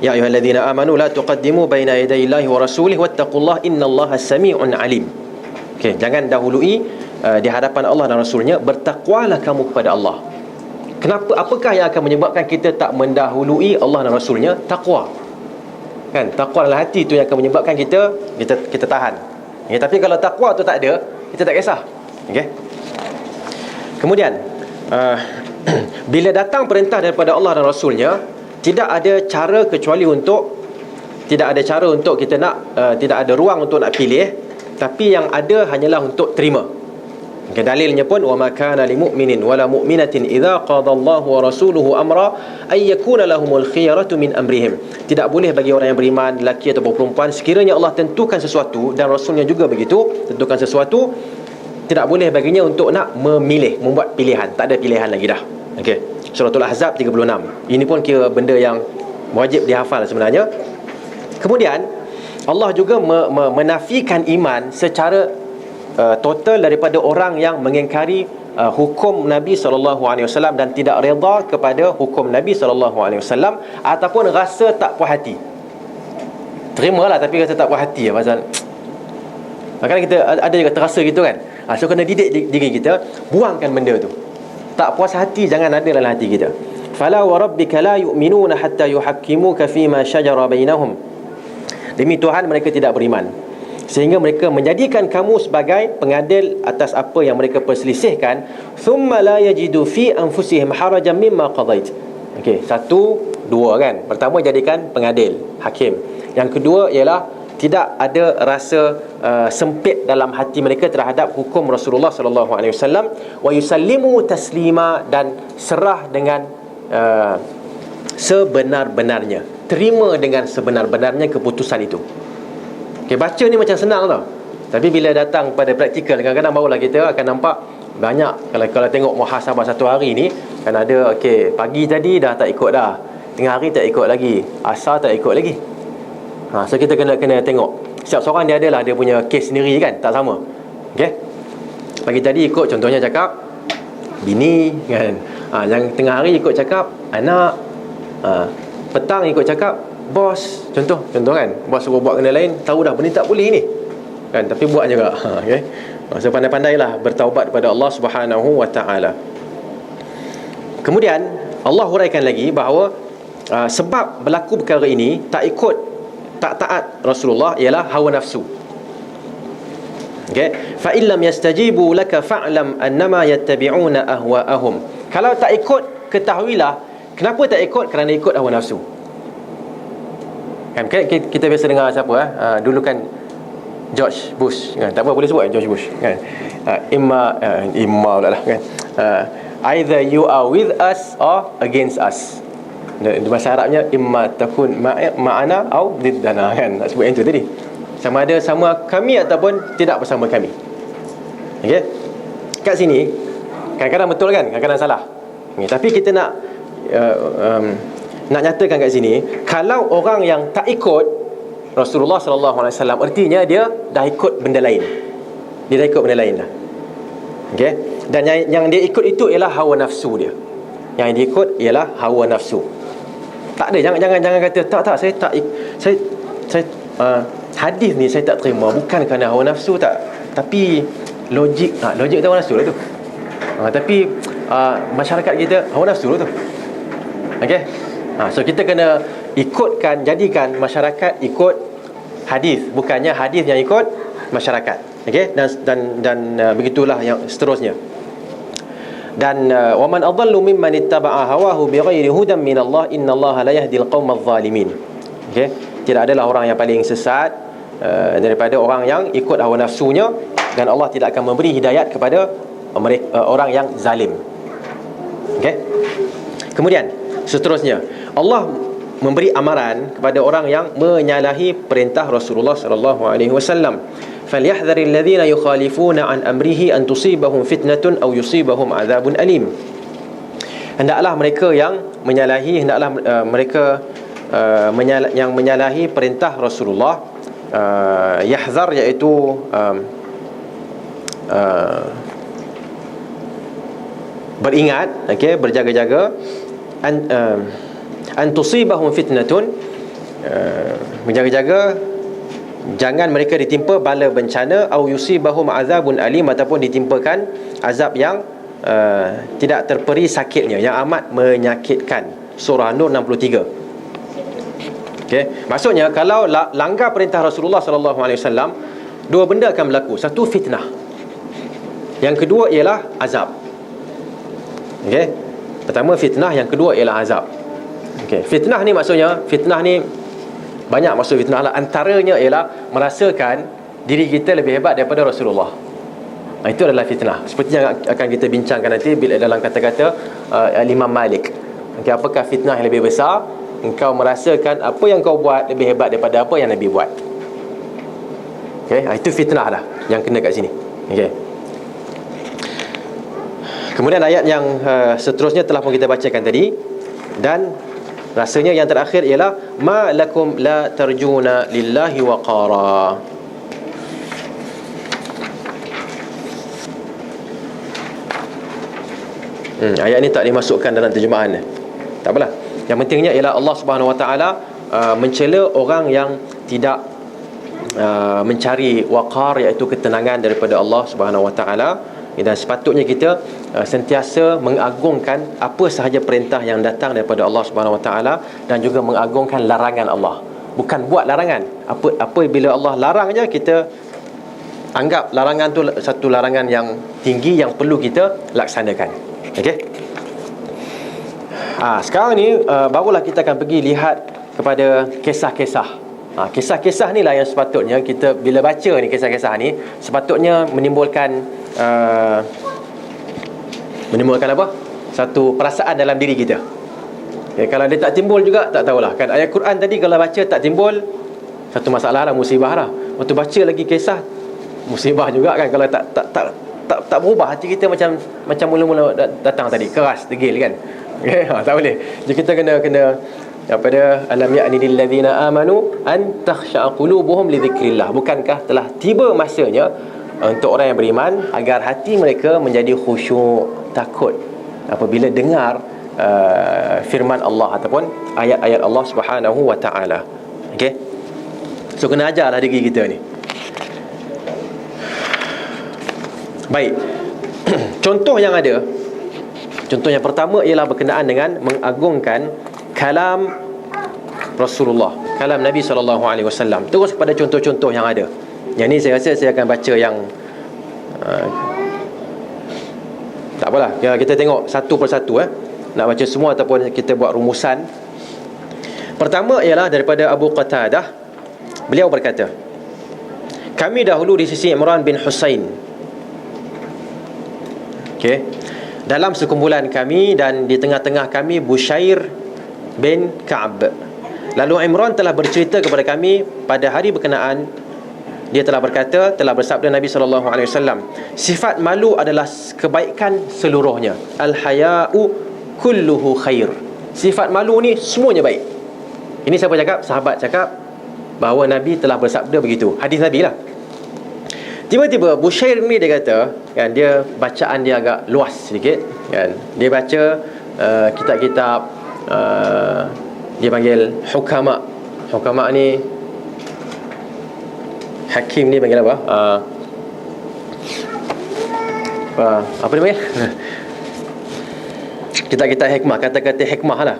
Ya ayyuhallazina amanu la tuqaddimu baina yadayillahi wa rasulih wattaqullaha innallaha samii'un alim. Okey, jangan dahului di hadapan Allah dan Rasulnya, bertakwalah kamu kepada Allah. Kenapa? Apakah yang akan menyebabkan kita tak mendahului Allah dan Rasulnya? Takwa. Kan? Takwa dalam hati tu yang akan menyebabkan kita tahan. Okay, tapi kalau takwa tu tak ada, kita tak kisah. Okey. Kemudian bila datang perintah daripada Allah dan Rasulnya, tidak ada cara kecuali untuk, tidak ada cara untuk kita nak tidak ada ruang untuk nak pilih, tapi yang ada hanyalah untuk terima. Okay, dalilnya pun wa ma kana lil mu'minin wala mu'minatin idza qada Allahu wa rasuluhu amra ay yakuna lahumul khiyaratu min amrihim. Tidak boleh bagi orang yang beriman, lelaki atau perempuan, sekiranya Allah tentukan sesuatu dan Rasulnya juga begitu, tentukan sesuatu, tidak boleh baginya untuk nak memilih, membuat pilihan. Tak ada pilihan lagi dah. Okey. Suratul Ahzab 36. Ini pun kira benda yang wajib dihafal sebenarnya. Kemudian Allah juga menafikan iman secara total daripada orang yang mengingkari hukum Nabi SAW dan tidak redha kepada hukum Nabi SAW, ataupun rasa tak puas hati. Terimalah tapi rasa tak puas hati pasal kadang-kadang kita ada juga terasa gitu kan. So kena didik diri kita, buangkan benda tu. Tak puas hati jangan ada dalam hati kita. Fala wa rabbika la yu'minuna hatta yuhakkimuka fima shajara bainahum. Demi Tuhan mereka tidak beriman sehingga mereka menjadikan kamu sebagai pengadil atas apa yang mereka perselisihkan. Thumma la yajidu fi anfusihim harajan mimma qadait. Okey, 1, 2 kan. Pertama, jadikan pengadil, hakim. Yang kedua ialah tidak ada rasa sempit dalam hati mereka terhadap hukum Rasulullah sallallahu alaihi wasallam, wa yusallimu taslima, dan serah dengan sebenar-benarnya, terima dengan sebenar-benarnya keputusan itu. Okay, baca ni macam senang tau, tapi bila datang pada praktikal, kadang-kadang barulah kita akan nampak banyak. Kalau tengok muhasabah satu hari ni, kan ada, okay, pagi tadi dah tak ikut dah, tengah hari tak ikut lagi, asar tak ikut lagi. So kita kena tengok. Setiap seorang dia adalah dia punya kes sendiri kan, tak sama. Okay, pagi tadi ikut contohnya cakap bini kan, yang tengah hari ikut cakap anak, petang ikut cakap bos, contoh kan, bos suruh buat benda lain, tahu dah benda tak boleh ni kan, tapi buat juga. Okay, so pandai-pandailah bertaubat kepada Allah Subhanahu wa taala. Kemudian Allah huraikan lagi bahawa sebab berlaku perkara ini, tak taat Rasulullah, ialah hawa nafsu. Okay, fa illam yastajibu laka fa'lam annama yattabi'una ahwa'ahum. Kalau tak ikut, ketahuilah kenapa tak ikut, kerana ikut hawa nafsu. Kan kita biasa dengar siapa dulu kan, George Bush kan, tak apa boleh sebut George Bush kan, imma pula lah kan, either you are with us or against us. Di bahasa Arabnya imma takun ma'ana au diddana kan, nak sebut yang tu tadi, sama ada sama kami ataupun tidak bersama kami. Okey, kat sini Kadang-kadang betul kan, kadang-kadang salah. Tapi kita nak nak nyatakan kat sini, kalau orang yang tak ikut Rasulullah sallallahu alaihi wasallam, artinya dia dah ikut benda lain. Dia dah ikut benda lain dah. Okey. Dan yang dia ikut itu ialah hawa nafsu dia. Yang dia ikut ialah hawa nafsu. Tak ada, jangan kata tak saya tak saya hadis ni saya tak terima bukan kerana hawa nafsu, tak, tapi logik logik tu hawa nafsu lah tu. Tapi masyarakat kita hawa nafsu lah tu. Okey. So kita kena ikutkan, jadikan masyarakat ikut hadis, bukannya hadis yang ikut masyarakat. Okey, dan begitulah yang seterusnya. Dan wa man adallu mimman ittaba'a hawahu bighairi hudan min Allah innallaha la yahdil qaumadh zalimin. Okey, tidak adalah orang yang paling sesat daripada orang yang ikut hawa nafsunya, dan Allah tidak akan memberi hidayat kepada mereka, orang yang zalim. Okey. Kemudian seterusnya, Allah memberi amaran kepada orang yang menyalahi perintah Rasulullah sallallahu alaihi wasallam. Falyahdharil ladzina yukhalifuna an amrihi an tusibahum fitnatun aw yusibahum adzabun alim. Hendaklah mereka yang menyalahi, mereka yang menyalahi perintah Rasulullah, yahzar iaitu beringat, okey, berjaga-jaga, an tusibahum fitnatun, menjaga-jaga jangan mereka ditimpa bala bencana, au yusibahum azabun alim, ataupun ditimpakan azab yang tidak terperi sakitnya, yang amat menyakitkan. Surah Nur 63. Okey, maksudnya kalau langgar perintah Rasulullah sallallahu alaihi wasallam, dua benda akan berlaku. Satu, fitnah. Yang kedua ialah azab. Okey. Pertama fitnah, yang kedua ialah azab. Okey, fitnah ni maksudnya, fitnah ni banyak maksud fitnah lah. Antaranya ialah merasakan diri kita lebih hebat daripada Rasulullah. Itu adalah fitnah. Seperti yang akan kita bincangkan nanti bila dalam kata-kata Imam Malik. Okay, apakah fitnah yang lebih besar? Engkau merasakan apa yang kau buat lebih hebat daripada apa yang Nabi buat. Okay, itu fitnah lah yang kena kat sini. Okay. Kemudian ayat yang seterusnya telah pun kita bacakan tadi. Dan rasanya yang terakhir ialah ma lakum la tarjuna lillahi waqara. Ayat ni tak dimasukkan dalam terjemahan. Tak apalah. Yang pentingnya ialah Allah Subhanahu Wa Taala mencela orang yang tidak mencari waqar, iaitu ketenangan daripada Allah Subhanahu Wa Taala. Dan sepatutnya kita sentiasa mengagungkan apa sahaja perintah yang datang daripada Allah Subhanahu Wa Taala, dan juga mengagungkan larangan Allah. Bukan buat larangan. Apa bila Allah larang je, kita anggap larangan tu satu larangan yang tinggi yang perlu kita laksanakan. Okey. Sekarang ni barulah kita akan pergi lihat kepada kisah-kisah. Kisah-kisah ni lah yang sepatutnya kita, bila baca ni kisah-kisah ni, sepatutnya menimbulkan apa? Satu perasaan dalam diri kita. Kalau dia tak timbul juga, tak tahulah kan. Ayat Quran tadi kalau baca tak timbul, satu masalah lah, musibah lah. Waktu baca lagi kisah, musibah juga kan. Kalau tak berubah hati kita, macam mula-mula datang tadi, keras, degil kan. Tak boleh. Jadi kita kena daripada alam ya'ni lil ladzina amanu an takhsha'a qulubuhum li dzikrillah. Bukankah telah tiba masanya untuk orang yang beriman agar hati mereka menjadi khusyuk, takut apabila dengar firman Allah ataupun ayat-ayat Allah Subhanahu Wa Taala. Okey. So kena ajarlah diri kita ni. Baik. Contoh yang ada. Contoh yang pertama ialah berkenaan dengan mengagungkan kalam Rasulullah, kalam Nabi SAW. Terus kepada contoh-contoh yang ada. Yang ni saya rasa saya akan baca yang tak apalah, kita tengok satu persatu. Nak baca semua ataupun kita buat rumusan. Pertama ialah daripada Abu Qatadah. Beliau berkata, kami dahulu di sisi Imran bin Husain. Okey. Dalam sekumpulan kami, dan di tengah-tengah kami Bushair bin Ka'ab. Lalu Imran telah bercerita kepada kami pada hari berkenaan dia telah berkata, telah bersabda Nabi SAW, sifat malu adalah kebaikan seluruhnya. Al-haya'u kulluhu khair. Sifat malu ni semuanya baik. Ini siapa cakap? Sahabat cakap bahawa Nabi telah bersabda begitu. Hadis Nabi lah. Tiba-tiba Bushair ni dia kata, kan, dia bacaan dia agak luas sedikit, kan. Dia baca kitab-kitab, dia panggil hukama. Hukama ni, hakim ni panggil apa? Apa dia panggil? Kitab-kitab hikmah, kata-kata hikmah lah.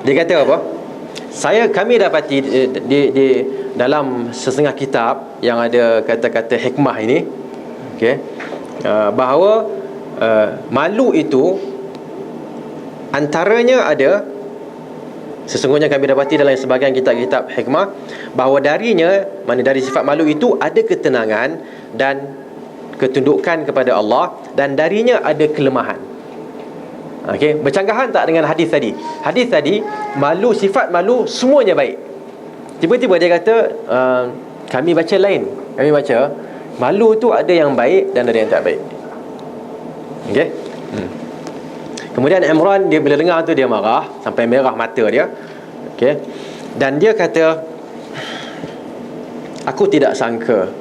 Dia kata apa? Kami dapati di dalam setengah kitab yang ada kata-kata hikmah ini, okey, bahawa malu itu antaranya ada, sesungguhnya kami dapati dalam sebahagian kitab-kitab hikmah, bahawa darinya, mana dari sifat malu itu ada ketenangan dan ketundukan kepada Allah, dan darinya ada kelemahan. Okey, bercanggahan tak dengan hadis tadi? Hadis tadi, malu, sifat malu semuanya baik. Tiba-tiba dia kata, kami baca lain. Kami baca malu tu ada yang baik dan ada yang tak baik. Okey. Kemudian Imran, dia bila dengar tu dia marah sampai merah mata dia. Okey. Dan dia kata, aku tidak sangka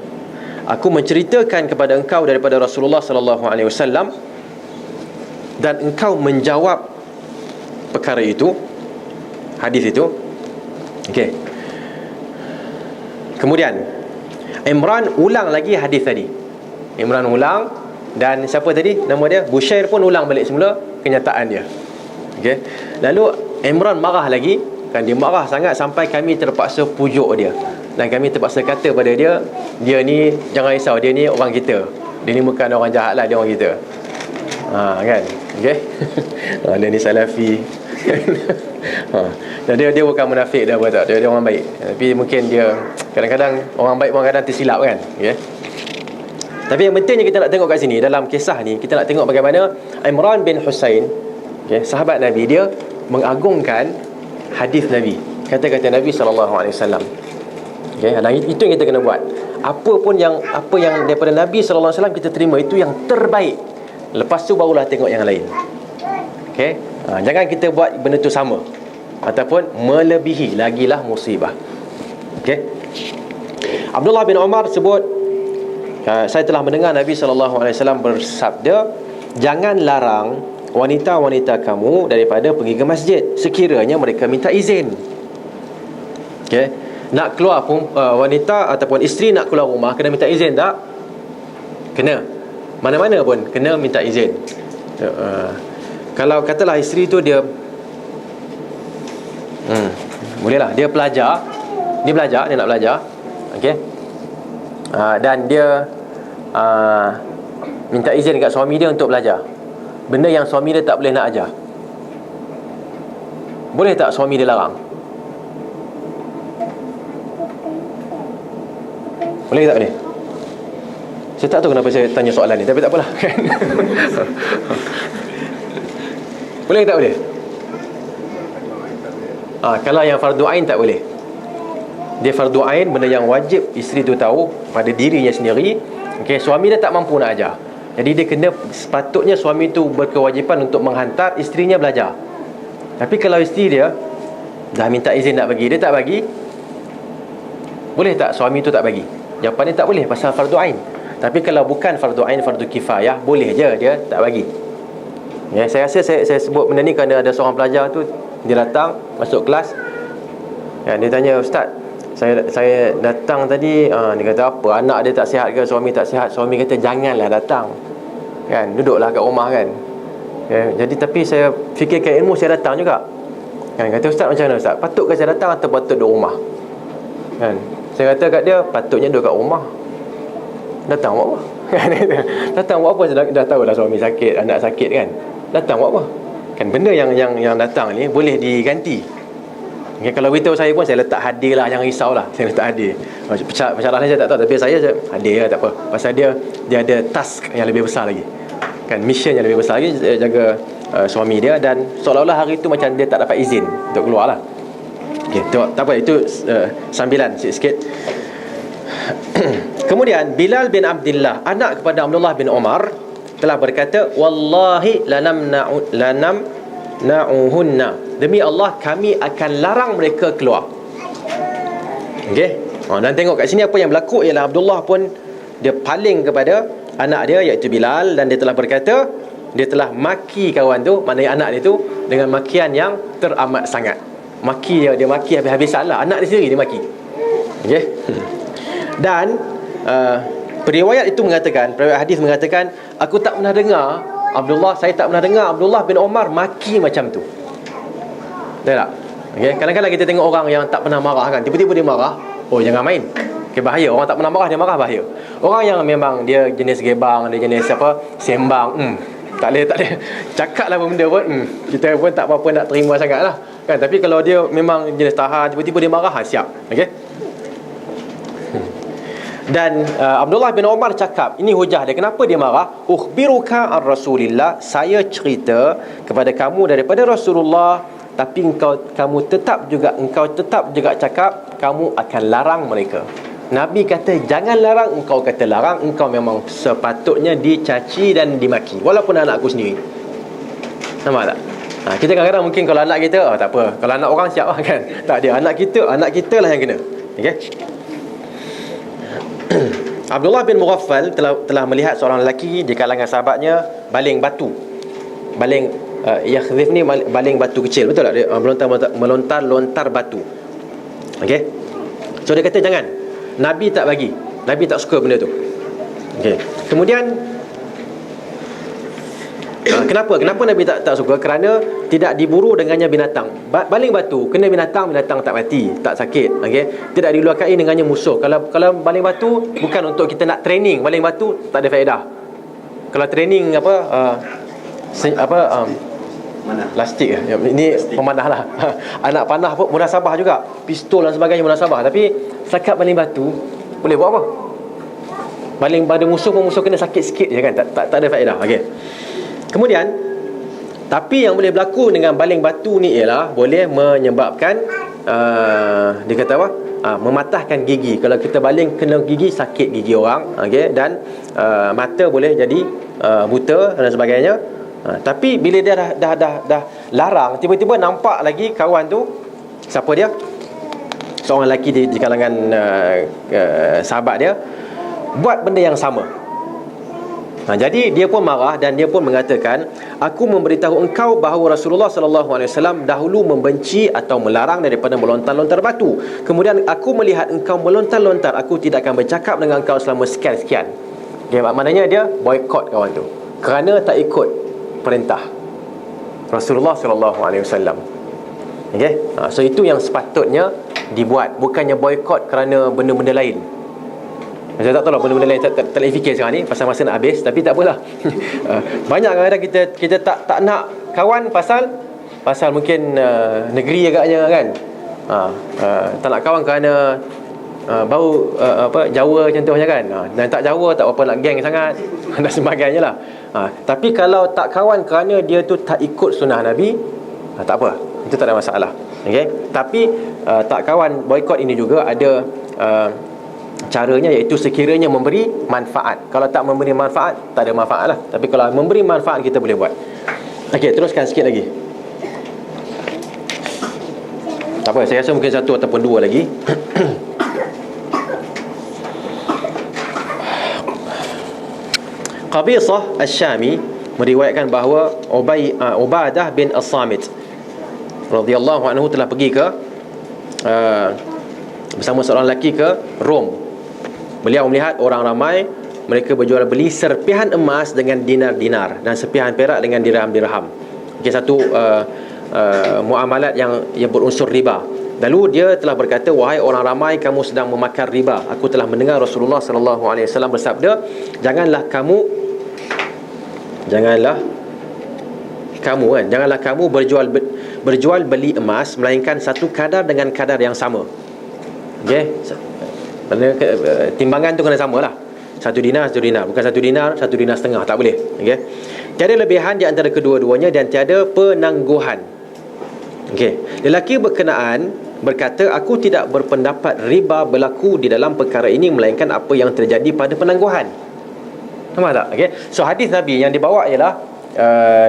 aku menceritakan kepada engkau daripada Rasulullah sallallahu alaihi wasallam dan engkau menjawab perkara itu, hadis itu. Okey. Kemudian Imran ulang lagi hadis tadi. Imran ulang, dan siapa tadi nama dia? Bushair pun ulang balik semula kenyataan dia. Okey. Lalu Imran marah lagi, kan, dia marah sangat sampai kami terpaksa pujuk dia. Dan kami terpaksa kata pada dia, dia ni jangan risau, dia ni orang kita. Dia ni bukan orang jahat lah, dia orang kita. Kan? Okey. Dia ni salafi. Dan dia bukan munafik dah, betul. Dia orang baik. Tapi mungkin dia kadang-kadang orang baik pun kadang tersilap, kan. Okey. Tapi yang pentingnya kita nak tengok kat sini, dalam kisah ni kita nak tengok bagaimana Imran bin Husain, okay, sahabat Nabi, dia mengagungkan hadis Nabi, kata-kata Nabi SAW. Okay, dan itu yang kita kena buat. Apa yang daripada Nabi SAW kita terima, itu yang terbaik. Lepas tu barulah tengok yang lain. Okay, jangan kita buat benda tu sama ataupun melebihi, lagilah musibah. Okay. Abdullah bin Umar sebut, saya telah mendengar Nabi SAW bersabda, jangan larang wanita-wanita kamu daripada pergi ke masjid sekiranya mereka minta izin. Okay. Nak keluar pun, wanita ataupun isteri nak keluar rumah, kena minta izin tak? Kena. Mana-mana pun kena minta izin. Kalau katalah isteri tu dia bolehlah, dia pelajar, dia nak belajar. Okey. Dan dia minta izin dekat suami dia untuk belajar benda yang suami dia tak boleh nak ajar. Boleh tak suami dia larang? Boleh tak boleh? Saya tak tahu kenapa saya tanya soalan ni, tapi tak apalah. Boleh tak boleh? Kalau yang fardu ain tak boleh. Dia fardu ain, benda yang wajib isteri tu tahu pada dirinya sendiri. Okey, suami dia tak mampu nak ajar. Jadi dia kena, sepatutnya suami tu berkewajipan untuk menghantar isterinya belajar. Tapi kalau isteri dia dah minta izin nak bagi, dia tak bagi, boleh tak suami tu tak bagi? Jawapan dia tak boleh, pasal fardu ain. Tapi kalau bukan fardu ain, fardu kifayah, boleh je dia tak bagi. Ya, saya rasa saya sebut benda ni kerana ada seorang pelajar tu, dia datang masuk kelas, ya, dia tanya, ustaz, saya datang tadi, dia kata apa, anak dia tak sihat ke, suami tak sihat. Suami kata janganlah datang, kan, duduklah kat rumah, kan. Ya, jadi tapi saya fikirkan ilmu, saya datang juga, kan. Kata, ustaz macam mana ustaz, patutkah saya datang atau patut duduk rumah, kan. Saya kata kat dia, patutnya duduk kat rumah. Datang buat apa? Datang buat apa? Dah tahu dah suami sakit, anak sakit, kan. Datang buat apa? Kan benda yang datang ni boleh diganti. Okay, kalau beritahu saya pun, saya letak hadir lah, jangan risau lah, saya letak hadir. Masalah saya tak tahu, tapi saya hadir lah, tak apa. Pasal dia ada task yang lebih besar lagi, kan, mission yang lebih besar lagi, jaga suami dia. Dan seolah-olah hari tu macam dia tak dapat izin untuk keluar lah. Okey, tak apa, itu sambilan sikit-sikit. Kemudian Bilal bin Abdullah, anak kepada Abdullah bin Umar, telah berkata, wallahi na'uhunna, demi Allah kami akan larang mereka keluar. Okey. Dan tengok kat sini apa yang berlaku ialah Abdullah pun dia paling kepada anak dia iaitu Bilal, dan dia telah berkata, dia telah maki kawan tu, maknanya anak dia tu, dengan makian yang teramat sangat. Maki dia maki habis-habisan lah. Anak dia sendiri dia maki. Okey. Dan periwayat itu mengatakan, periwayat hadis mengatakan, aku tak pernah dengar saya tak pernah dengar Abdullah bin Umar maki macam tu. Betul tak? Okay? Kadang-kadang kita tengok orang yang tak pernah marah kan, tiba-tiba dia marah. Oh, jangan main. Okay, bahaya. Orang tak pernah marah, dia marah, bahaya. Orang yang memang dia jenis gebang, dia jenis sembang, tak boleh cakap lah benda pun, kita pun tak apa-apa nak terima sangat lah kan. Tapi kalau dia memang jenis tahan, tiba-tiba dia marah, siap. Okay? Dan Abdullah bin Umar cakap, ini hujah dia, kenapa dia marah? Ukhbiruka ar Rasulillah, saya cerita kepada kamu daripada Rasulullah, tapi kamu tetap juga cakap kamu akan larang mereka. Nabi kata jangan larang, engkau kata larang. Engkau memang sepatutnya dicaci dan dimaki, walaupun anakku sendiri. Nampak tak? Kita kadang-kadang mungkin kalau anak kita, tak apa, kalau anak orang siap lah kan. Tak, dia anak kita lah yang kena. Okey. Abdullah bin Mughaffal telah melihat seorang lelaki di kalangan sahabatnya baling batu. Yakhdhif ni baling batu kecil, betul tak? Dia melontar batu. Okey. So dia kata jangan. Nabi tak bagi. Nabi tak suka benda tu. Okey. Kemudian kenapa Nabi tak suka? Kerana tidak diburu dengannya binatang. Baling batu kena binatang tak mati, tak sakit. Okey. Tidak dilukai dengannya musuh. Kalau baling batu bukan untuk kita nak training, baling batu tak ada faedah. Kalau training plastik ini pemanah lah. Anak panah pun munasabah juga, pistol dan sebagainya munasabah. Tapi setakat baling batu boleh buat apa? Baling pada musuh pun, musuh kena sakit sikit je kan, tak ada faedah. Okey. Kemudian, tapi yang boleh berlaku dengan baling batu ni ialah boleh menyebabkan dia kata apa? Mematahkan gigi. Kalau kita baling kena gigi, sakit gigi orang. Okey. Dan mata boleh jadi buta dan sebagainya. Tapi bila dia dah larang, tiba-tiba nampak lagi kawan tu, siapa dia? Seorang lelaki di kalangan sahabat dia buat benda yang sama. Jadi dia pun marah dan dia pun mengatakan, aku memberitahu engkau bahawa Rasulullah sallallahu alaihi wasallam dahulu membenci atau melarang daripada melontar-lontar batu. Kemudian aku melihat engkau melontar-lontar, aku tidak akan bercakap dengan engkau selama sekian-sekian. Okay, maknanya dia boykot kawan tu kerana tak ikut perintah Rasulullah sallallahu alaihi wasallam. Okey. So itu yang sepatutnya dibuat, bukannya boykot kerana benda-benda lain. Saya tak tahu lah benda-benda lain, tak boleh fikir sekarang ni pasal masa nak habis, tapi tak apalah. Banyak kadang-kadang kita tak nak kawan pasal mungkin negeri agaknya kan. Tak nak kawan kerana bau Jawa contohnya kan. Dan tak Jawa tak apa nak geng sangat dan sebagainya lah. Tapi kalau tak kawan kerana dia tu tak ikut sunnah Nabi, tak apa, itu tak ada masalah. Okay? Tapi tak kawan boykot ini juga ada caranya, iaitu sekiranya memberi manfaat. Kalau tak memberi manfaat, tak ada manfaat lah. Tapi kalau memberi manfaat, kita boleh buat. Okey, teruskan sikit lagi. Tak apa, saya rasa mungkin satu ataupun dua lagi. Qabisah Asy-Syami meriwayatkan bahawa Ubadah bin As-Samit radhiyallahu anhu telah pergi ke bersama seorang lelaki ke Rom. Beliau melihat orang ramai, mereka berjual beli serpihan emas dengan dinar-dinar dan serpihan perak dengan dirham-dirham. Okay, satu muamalat yang berunsur riba. Lalu dia telah berkata, wahai orang ramai, kamu sedang memakan riba. Aku telah mendengar Rasulullah sallallahu alaihi wasallam bersabda, janganlah kamu berjual beli emas melainkan satu kadar dengan kadar yang sama. Okey. Timbangan tu kena sama lah. Satu dinar, bukan satu dinar setengah, tak boleh. Okey. Tiada lebihan di antara kedua-duanya dan tiada penangguhan. Okey. Lelaki berkenaan berkata, aku tidak berpendapat riba berlaku di dalam perkara ini melainkan apa yang terjadi pada penangguhan. Nampak tak? Okay? So hadis Nabi yang dibawa ialah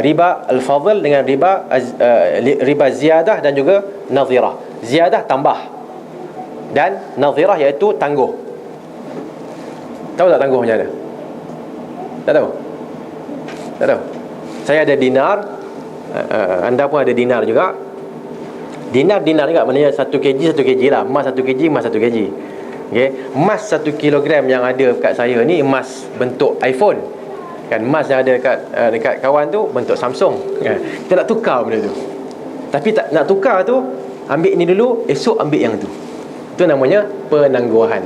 riba al-fadl dengan riba ziyadah dan juga nadhirah. Ziyadah tambah, dan nadhirah iaitu tangguh. Tahu tak tangguh macam mana? Tak tahu? Tak tahu? Saya ada dinar, anda pun ada dinar juga. Dinar juga, maknanya 1 kg 1 kg lah. Emas 1 kg, emas 1 kg. Okay? Emas 1 kilogram yang ada kat saya ni emas bentuk iPhone. Kan emas yang ada dekat kawan tu bentuk Samsung. Kan? Kita nak tukar benda tu. Tapi tak nak tukar tu, ambil ni dulu, esok ambil yang tu. Itu namanya penangguhan.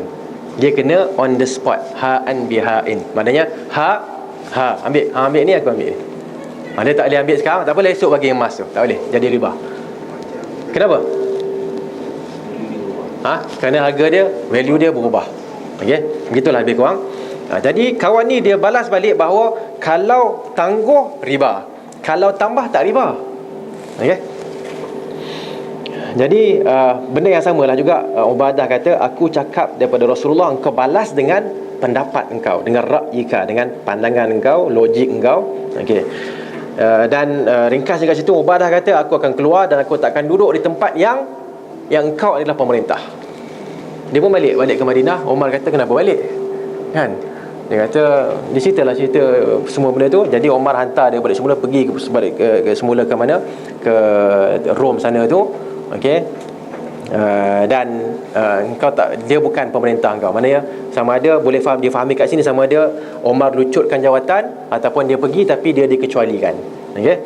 Dia kena on the spot, ha'an biha'in. Maknanya ambil ni, aku ambil ni. Dia tak boleh ambil sekarang, tak boleh esok bagi emas tu. Tak boleh, jadi riba. Kenapa? Kerana harga dia, value dia berubah. Okey, begitulah lebih kurang. Jadi kawan ni dia balas balik bahawa kalau tangguh riba, kalau tambah tak riba. Okey. Jadi benda yang samalah juga. Ubadah kata, aku cakap daripada Rasulullah, engkau balas dengan pendapat engkau, dengan ra'yika, dengan pandangan engkau, logik engkau. Okey. Dan ringkas dekat situ, Ubadah kata, aku akan keluar dan aku tak akan duduk di tempat yang engkau adalah pemerintah. Dia pun balik ke Madinah. Umar kata, kenapa balik? Kan? Dia kata, dia cerita semua benda tu. Jadi Umar hantar dia balik semula, pergi semula ke mana? Ke Rom sana tu. Okey. Dan engkau tak, dia bukan pemerintah engkau. Maknanya sama ada boleh difahami kat sini, sama ada Omar lucutkan jawatan ataupun dia pergi tapi dia dikecualikan. Okey.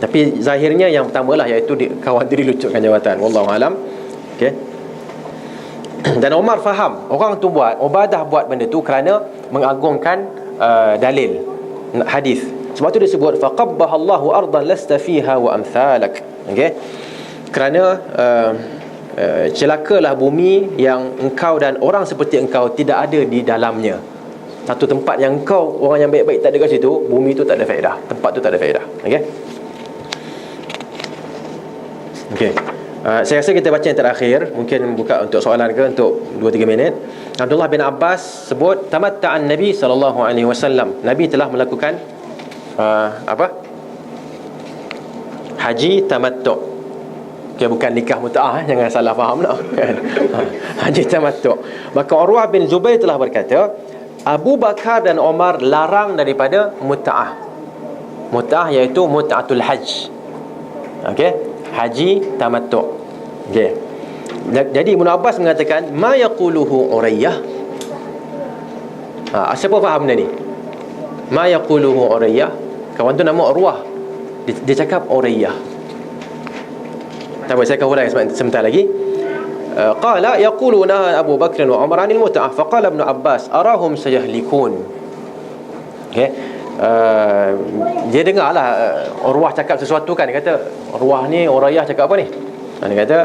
Tapi zahirnya yang pertamalah, iaitu kawan dia dilucutkan jawatan. Wallahu alam. Okey. Dan Omar faham orang tu Ubadah buat benda tu kerana mengagungkan dalil hadis. Sebab tu dia sebut faqabbahallahu ardan lasta fiha wa amsalak. Okey. Kerana celakalah bumi yang engkau dan orang seperti engkau tidak ada di dalamnya. Satu tempat yang engkau, orang yang baik-baik tak ada kat situ, bumi tu tak ada faedah, tempat tu tak ada faedah. Okey. Okey. Saya rasa kita baca yang terakhir, mungkin buka untuk soalan ke untuk 2-3 minit. Abdullah bin Abbas sebut tamatta'an Nabi sallallahu alaihi wasallam. Nabi telah melakukan haji tamattu'. Okay, bukan nikah mut'ah, jangan salah faham nak. Haji tamattu'. Maka Urwah bin Zubair telah berkata, Abu Bakar dan Umar larang daripada mut'ah. Mut'ah iaitu mut'atul hajj. Okey, haji tamattu'. Okey. Jadi Ibn Abbas mengatakan, ma yaquluhu Urayyah. Siapa faham benda ni? Ma yaquluhu Urayyah. Kawan tu nama Urwah. Dia cakap Urayyah. Tak boleh, saya akan ulang sebentar lagi. Qala yaquluna Abu Bakr wa Umar 'anil mut'ah, faqala Ibn Abbas arahum sayahlikun. Okey. Dia dengarlah Urwah cakap sesuatu kan. Dia kata, Urwah ni, Urayyah cakap apa ni? Dia kata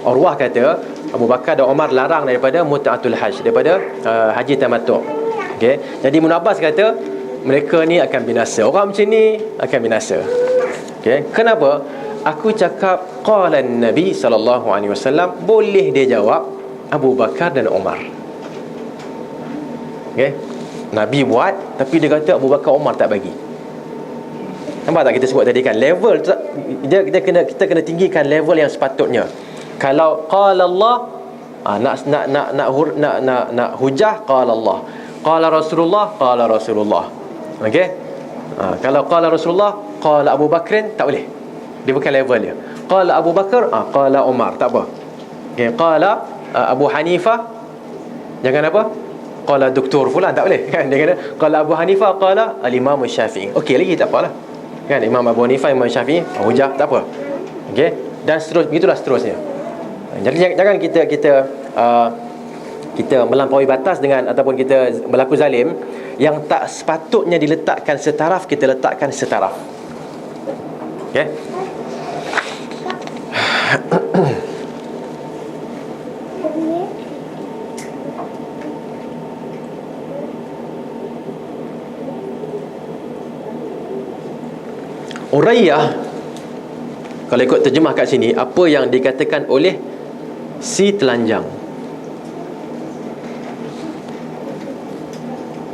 Urwah kata Abu Bakar dan Umar larang daripada mut'atul hajj, daripada haji tamattu'. Okey. Jadi Ibn Abbas kata mereka ni akan binasa. Orang macam ni akan binasa. Okey. Kenapa? Aku cakap qala Nabi sallallahu alaihi wasallam, boleh dia jawab Abu Bakar dan Umar. Okey. Nabi buat tapi dia kata Abu Bakar Umar tak bagi. Nampak tak kita sebut tadi kan, level kita kena tinggikan level yang sepatutnya. Kalau qala Allah, nak hujah qala Allah. Qala Rasulullah, qala Rasulullah. Okey. Kalau qala Rasulullah, qala Abu Bakrin, tak boleh. Dia bukan level dia. Qala Abu Bakar, qala Umar, tak apa. Okay, qala Abu Hanifah, jangan apa? Qala Doktor fulan, tak boleh kan? Dia kata qala Abu Hanifah, qala al-Imam Syafi'i. Okey lagi, tak apalah. Kan Imam Abu Hanifah, Imam Syafi'i, hujah, tak apa. Okey, dan begitulah seterusnya. Jadi jangan kita melampaui batas dengan, ataupun kita berlaku zalim yang tak sepatutnya diletakkan setaraf, kita letakkan setaraf. Okey. Urayyah Kalau ikut terjemah kat sini, apa yang dikatakan oleh si telanjang.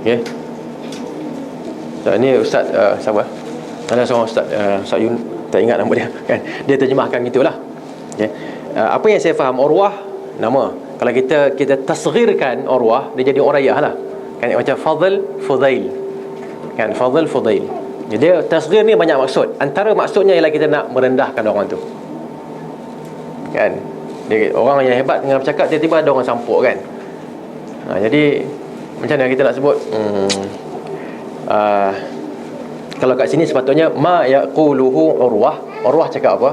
Okay. So, ini Ustaz siapa? Ada seorang Ustaz Ustaz Yun, tak ingat nama dia kan. Dia terjemahkan gitulah. Okay. Apa yang saya faham, Urwah nama. Kalau kita tasghirkan Urwah, dia jadi Urayah lah. Kan macam Fadl, Fudail. Kan Fadl, Fudail. Jadi tasghir ni banyak maksud. Antara maksudnya ialah kita nak merendahkan orang tu. Kan? Dia, orang yang hebat dengan bercakap, tiba-tiba ada orang sampuk kan. Jadi macam mana kita nak sebut? Kalau kat sini sepatutnya ma yaquluhu Urwah. Urwah cakap apa?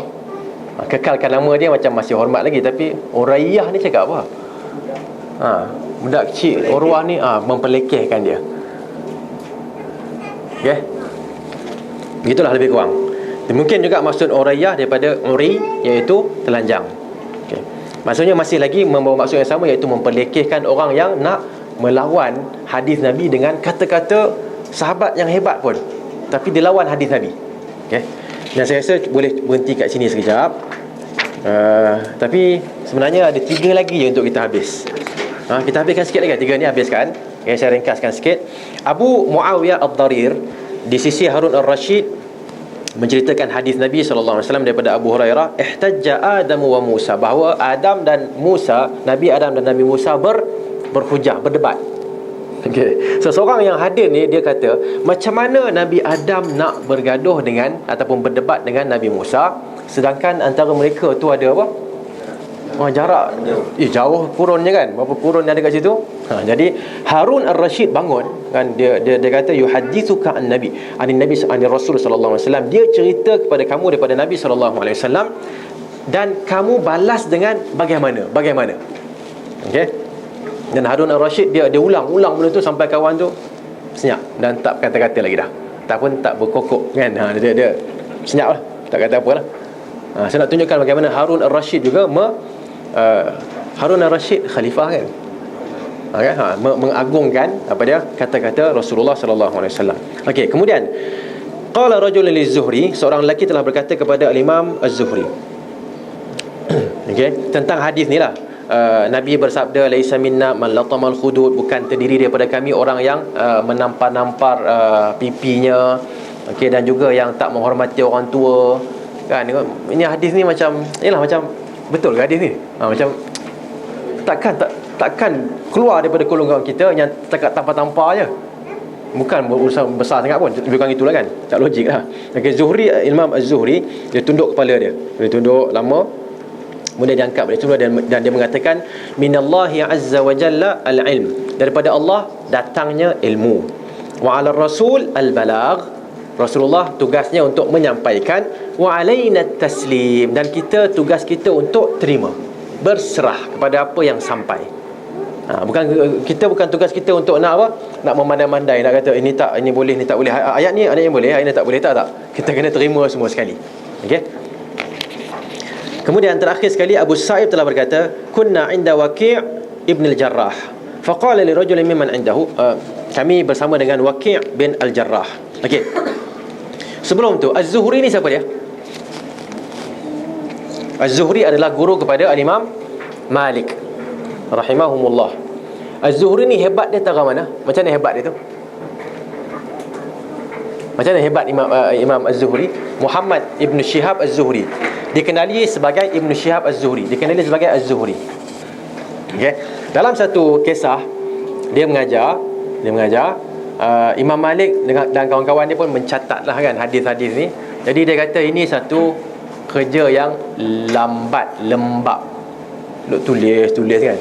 Kekalkan nama dia macam masih hormat lagi. Tapi Urayyah ni cakap apa? Budak kecil Urwah ni memperlekehkan dia. Okay? Begitulah lebih kurang. Mungkin juga maksud Urayyah daripada Uri, iaitu telanjang. Okay. Maksudnya masih lagi membawa maksud yang sama, iaitu memperlekehkan orang yang nak melawan hadis Nabi dengan kata-kata sahabat yang hebat pun, tapi dia lawan hadis Nabi. Okay. Dan saya rasa boleh berhenti kat sini sekejap. Tapi sebenarnya ada 3 lagi je untuk kita habis. Kita habiskan sikit lagi. 3 ni habiskan. Okay, saya ringkaskan sikit. Abu Muawiyah Ad-Darir di sisi Harun Ar-Rashid menceritakan hadis Nabi SAW daripada Abu Hurairah, ihtajja Adam wa Musa, bahawa Adam dan Musa, Nabi Adam dan Nabi Musa berhujah, berdebat. Okay. Seseorang yang hadir ni, dia kata, macam mana Nabi Adam nak bergaduh dengan ataupun berdebat dengan Nabi Musa, sedangkan antara mereka tu ada apa? Jarak jauh kurunnya kan. Berapa kurun yang ada kat situ? Jadi Harun Ar-Rashid bangun kan, dia kata yuhaddithuka an Nabi, Nabi Rasul sallallahu alaihi wasallam, dia cerita kepada kamu daripada Nabi sallallahu alaihi wasallam, dan kamu balas dengan bagaimana. Okey. Dan Harun Ar-Rashid dia ulang benda tu sampai kawan tu senyap dan tak kata-kata lagi dah. Tak pun tak berkokok kan. Dia senyap lah, tak kata apa lah. Saya nak tunjukkan bagaimana Harun Ar-Rashid juga Harun Ar-Rashid khalifah kan. Mengagungkan apa dia, kata-kata Rasulullah sallallahu alaihi wasallam. Okey, kemudian qala rajulun liz-Zuhri, seorang lelaki telah berkata kepada al-Imam Az-Zuhri. Okey, tentang hadis ni lah. Nabi bersabda, laisa minna man latamal khudud, bukan terdiri daripada kami orang yang menampar-nampar pipinya. Okey, dan juga yang tak menghormati orang tua. Kan, ini hadis ni macam, yalah, macam betul ke hadis ni? Macam takkan keluar daripada golongan kita yang setakat tampar-tampar je. Bukan urusan besar sangat pun, lebih kurang itulah kan. Tak logik lah. Okay, Zuhri, Imam Az-Zuhri, dia tunduk kepala dia. Dia tunduk lama, kemudian dia angkat balik dan dia mengatakan, minallahi azza wa jalla al-ilm, daripada Allah datangnya ilmu, wa 'ala rasul al-balagh, Rasulullah tugasnya untuk menyampaikan, wa alaina taslim, dan tugas kita untuk terima, berserah kepada apa yang sampai. Bukan tugas kita untuk nak apa? Nak memandai-mandai, nak kata ini tak, ini boleh, ini tak boleh. Ayat ni boleh, ayat ni tak boleh, tak. Kita kena terima semua sekali. Okey. Kemudian terakhir sekali, Abu Sa'ib telah berkata, kunna 'inda Waqi' ibn al-Jarrah, faqala li rajulin mimman 'indahu, kami bersama dengan Waqi' bin al-Jarrah. Okey. Sebelum tu, Az-Zuhri ni siapa dia? Az-Zuhri adalah guru kepada Al-Imam Malik rahimahumullah. Az-Zuhri ni hebat dia tahu mana? Macam mana hebat dia tu? Macam mana hebat Imam Az-Zuhri? Muhammad Ibn Shihab Az-Zuhri dikenali sebagai Ibn Shihab Az-Zuhri, dikenali sebagai Az-Zuhri. Okay. Dalam satu kisah, dia mengajar Imam Malik dan kawan-kawan dia pun mencatat lah kan hadis-hadis ni. Jadi dia kata ini satu kerja yang lembab, duk tulis kan.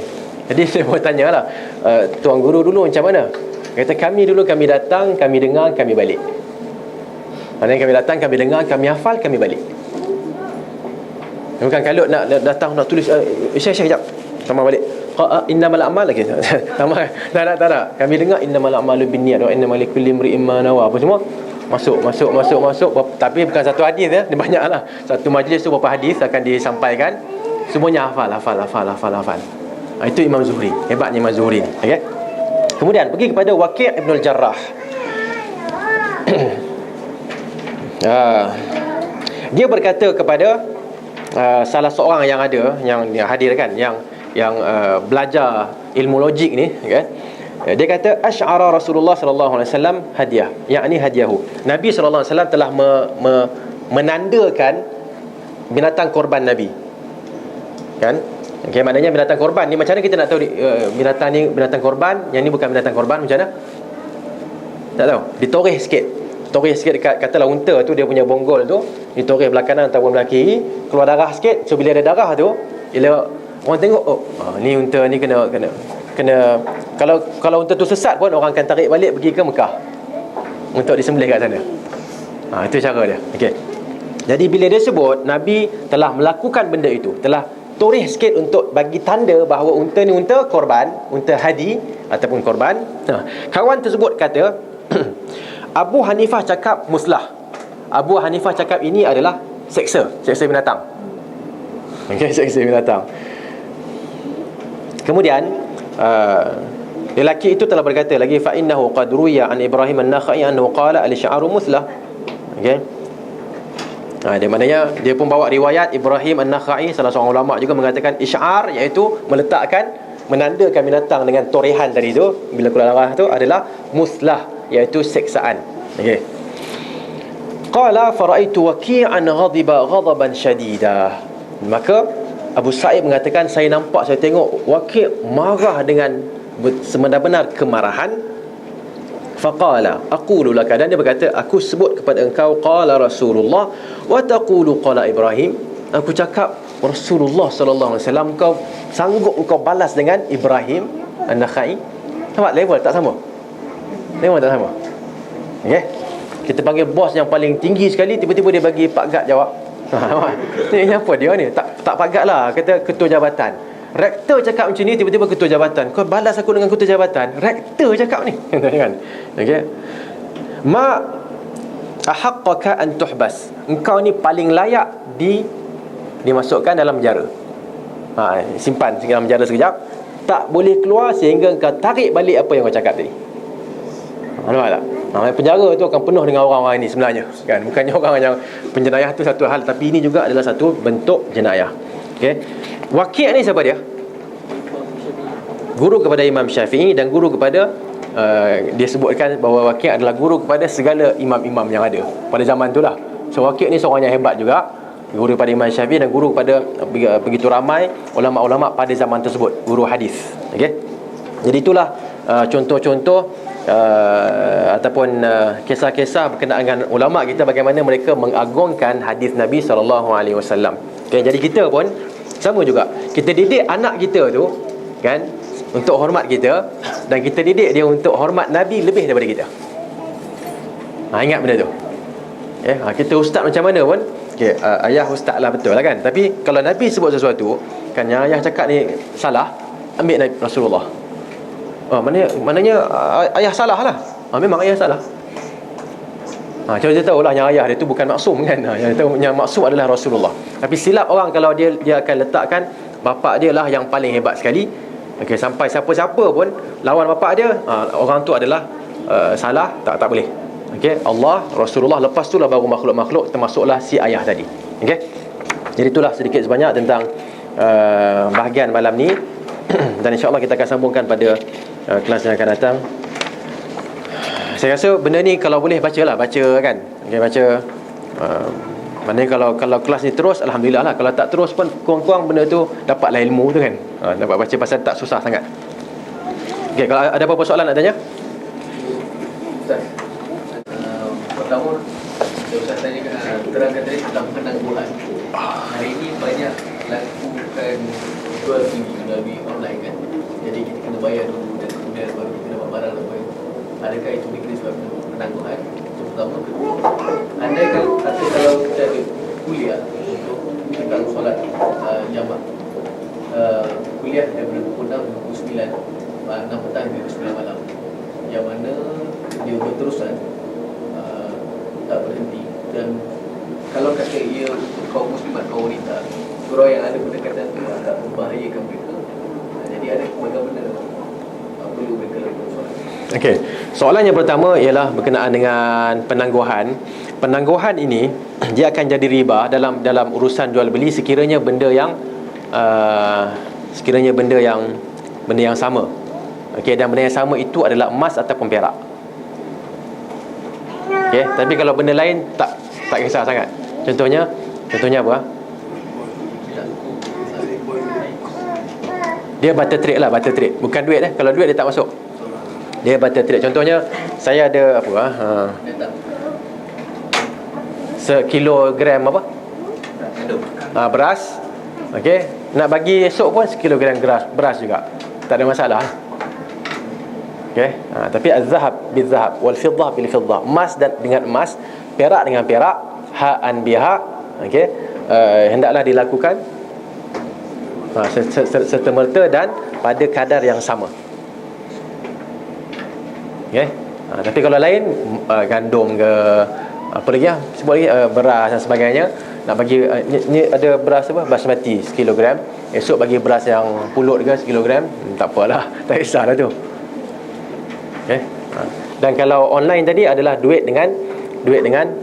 Jadi saya mau tanya lah, tuan guru dulu macam mana? Kata kami datang, kami dengar, kami balik. Maknanya kami datang, kami dengar, kami hafal, kami balik. Bukan kalau nak datang nak tulis, Syekh sekejap, sama balik. Innamal a'mal lagi. Tak. Kami dengar innamal a'malu binniyat wa innamal likulli imri'in ma nawa. Apa semua? Masuk. Tapi bukan satu hadis ya, dia banyaklah. Satu majlis tu berapa hadis akan disampaikan. Semuanya hafal. Itu Imam Zuhri. Hebatnya Imam Zuhri. Okey. Kemudian pergi kepada Waqi' ibn al-Jarrah. Dia berkata kepada salah seorang yang ada, yang hadir kan, yang belajar ilmu logik ni kan, dia kata asy'ara Rasulullah sallallahu alaihi wasallam hadiah, yakni hadiahu. Nabi sallallahu alaihi wasallam telah menandakan binatang korban Nabi. Kan? Okey, maknanya binatang korban ni macam mana kita nak tahu binatang ni binatang korban, yang ni bukan binatang korban, macam mana? Tak tahu. Ditoreh sikit. Toreh sikit dekat, katalah unta tu dia punya bonggol tu, ditoreh belah kanan ataupun belah kiri, keluar darah sikit. So bila ada darah tu, bila orang tengok, oh, ni unta ni kena kalau unta tu sesat pun orang akan tarik balik pergi ke Mekah untuk disembelih kat sana. Itu cara dia. Okey. Jadi bila dia sebut Nabi telah melakukan benda itu, telah toreh sikit untuk bagi tanda bahawa unta ni unta korban, unta hadi ataupun korban. Kawan tersebut kata Abu Hanifah cakap muslah. Abu Hanifah cakap ini adalah seksa binatang. Okey, seksa binatang. Kemudian lelaki itu telah berkata lagi, fa innahu qad ruya an Ibrahim an-Nakhai annahu qala al-sya'ru muslah. Okey. Dia maknanya dia pun bawa riwayat Ibrahim an-Nakhai, salah seorang ulama juga mengatakan isy'ar, iaitu meletakkan, menandakan binatang dengan torehan tadi tu, bila keluar darah tu adalah muslah, iaitu seksaan. Okey. Qala faraitu waqi'an ghadiba ghadaban shadida. Maka Abu Sa'id mengatakan, saya tengok Waqi' marah dengan sebenar-benar kemarahan. Faqala aqulu laka, dan dia berkata, aku sebut kepada engkau qala Rasulullah wa taqulu qala Ibrahim. Aku cakap Rasulullah sallallahu alaihi wasallam, kau sanggup engkau balas dengan Ibrahim an-Nakhai. Nampak level tak sama? Level tak sama. Okey. Kita panggil bos yang paling tinggi sekali, tiba-tiba dia bagi Pak Gad jawab. Ni apa dia ni? Tak Pak Gad lah, kata ketua jabatan. Rektor cakap macam ni, tiba-tiba ketua jabatan. Kau balas aku dengan ketua jabatan. Rektor cakap ni. Kan? Okey. Ma ahaqqaka an tuhbas. Engkau ni paling layak dimasukkan dalam penjara. Simpan dalam penjara sekejap. Tak boleh keluar sehingga engkau tarik balik apa yang kau cakap tadi. Nampak tak? Penjara tu akan penuh dengan orang-orang ini sebenarnya, kan? Bukannya orang yang penjenayah tu satu hal, tapi ini juga adalah satu bentuk jenayah. Okey. Waqi' ni siapa dia? Guru kepada Imam Syafi'i dan guru kepada dia sebutkan bahawa Waqi' adalah guru kepada segala imam-imam yang ada pada zaman tu lah. So Waqi' ni seorang yang hebat juga, guru kepada Imam Syafi'i dan guru kepada begitu ramai ulama-ulama pada zaman tersebut, guru hadis. Okey. Jadi itulah contoh-contoh ataupun kisah-kisah berkenaan dengan ulama kita, bagaimana mereka mengagungkan hadis Nabi SAW. Okay, jadi kita pun sama juga. Kita didik anak kita tu, kan, untuk hormat kita, dan kita didik dia untuk hormat Nabi lebih daripada kita. Ingat benda tu. Kita ustaz macam mana pun, ayah ustaz lah, betul lah kan. Tapi kalau Nabi sebut sesuatu, kan, yang ayah cakap ni salah, ambil Nabi Rasulullah. Maknanya ayah salah lah. Memang ayah salah. Macam dia tahulah yang ayah dia tu bukan maksum, kan. Yang maksum adalah Rasulullah. Tapi silap orang kalau dia akan letakkan bapak dia lah yang paling hebat sekali. Okey, sampai siapa-siapa pun lawan bapak dia, orang tu adalah salah, tak boleh. Okey, Allah, Rasulullah, lepas tu lah baru makhluk-makhluk, termasuklah si ayah tadi. Okey. Jadi itulah sedikit sebanyak tentang bahagian malam ni. Dan insya-Allah kita akan sambungkan pada kelas yang akan datang. Saya rasa benda ni kalau boleh baca kan. Okay, baca. Maknanya kalau kelas ni terus, alhamdulillah lah. Kalau tak terus pun kurang-kurang benda tu dapatlah ilmu tu kan. Dapat baca pasal tak susah sangat. Okay, kalau ada apa-apa soalan nak tanya? Ustaz, pertama Ustaz tanya terangkan tadi tentang penangguhan. Hari ini banyak lakukan jual TV melalui online kan. Jadi kita kena bayar dulu dan kemudian baru kita dapat barang lepas. Adakah itu dikira sebagai penangguhan? Itu pertama. Kedua, andai kata kalau kita ada kuliah untuk tentang solat jamak, kuliah daripada pukul 6 hingga pukul 9, 6 petang hingga 9 malam, yang mana dia berterusan, tak berhenti. Dan kalau kata ia kaum muslimat, kaum wanita, surau yang ada pendekatan itu agak membahayakan mereka. Jadi ada bagaimana perlu mereka lakukan solat? Okey. Soalan yang pertama ialah berkenaan dengan penangguhan. Penangguhan ini dia akan jadi riba dalam urusan jual beli sekiranya benda yang benda yang sama. Okey, dan benda yang sama itu adalah emas ataupun perak. Okey, tapi kalau benda lain tak kisah sangat. Contohnya apa? Dia barter trade lah, barter trade. Bukan duit Kalau duit dia tak masuk. Dia barter trade. Contohnya saya ada sekilogram apa? Beras. Okey, nak bagi esok pun sekilogram beras juga. Tak ada masalah. Okey, tapi az-zahab bil-zahab wal fiddah bil-fiddah. Emas dengan emas, perak dengan perak, ha'an biha. Okey, hendaklah dilakukan serta-merta dan pada kadar yang sama. Okey. Tapi kalau lain gandum ke apa lagi sebut lagi beras dan sebagainya, nak bagi ni ada beras apa basmati sekilogram, esok bagi beras yang pulut ke sekilogram, tak apalah, tak kisahlah tu. Okey. Dan kalau online tadi adalah duit dengan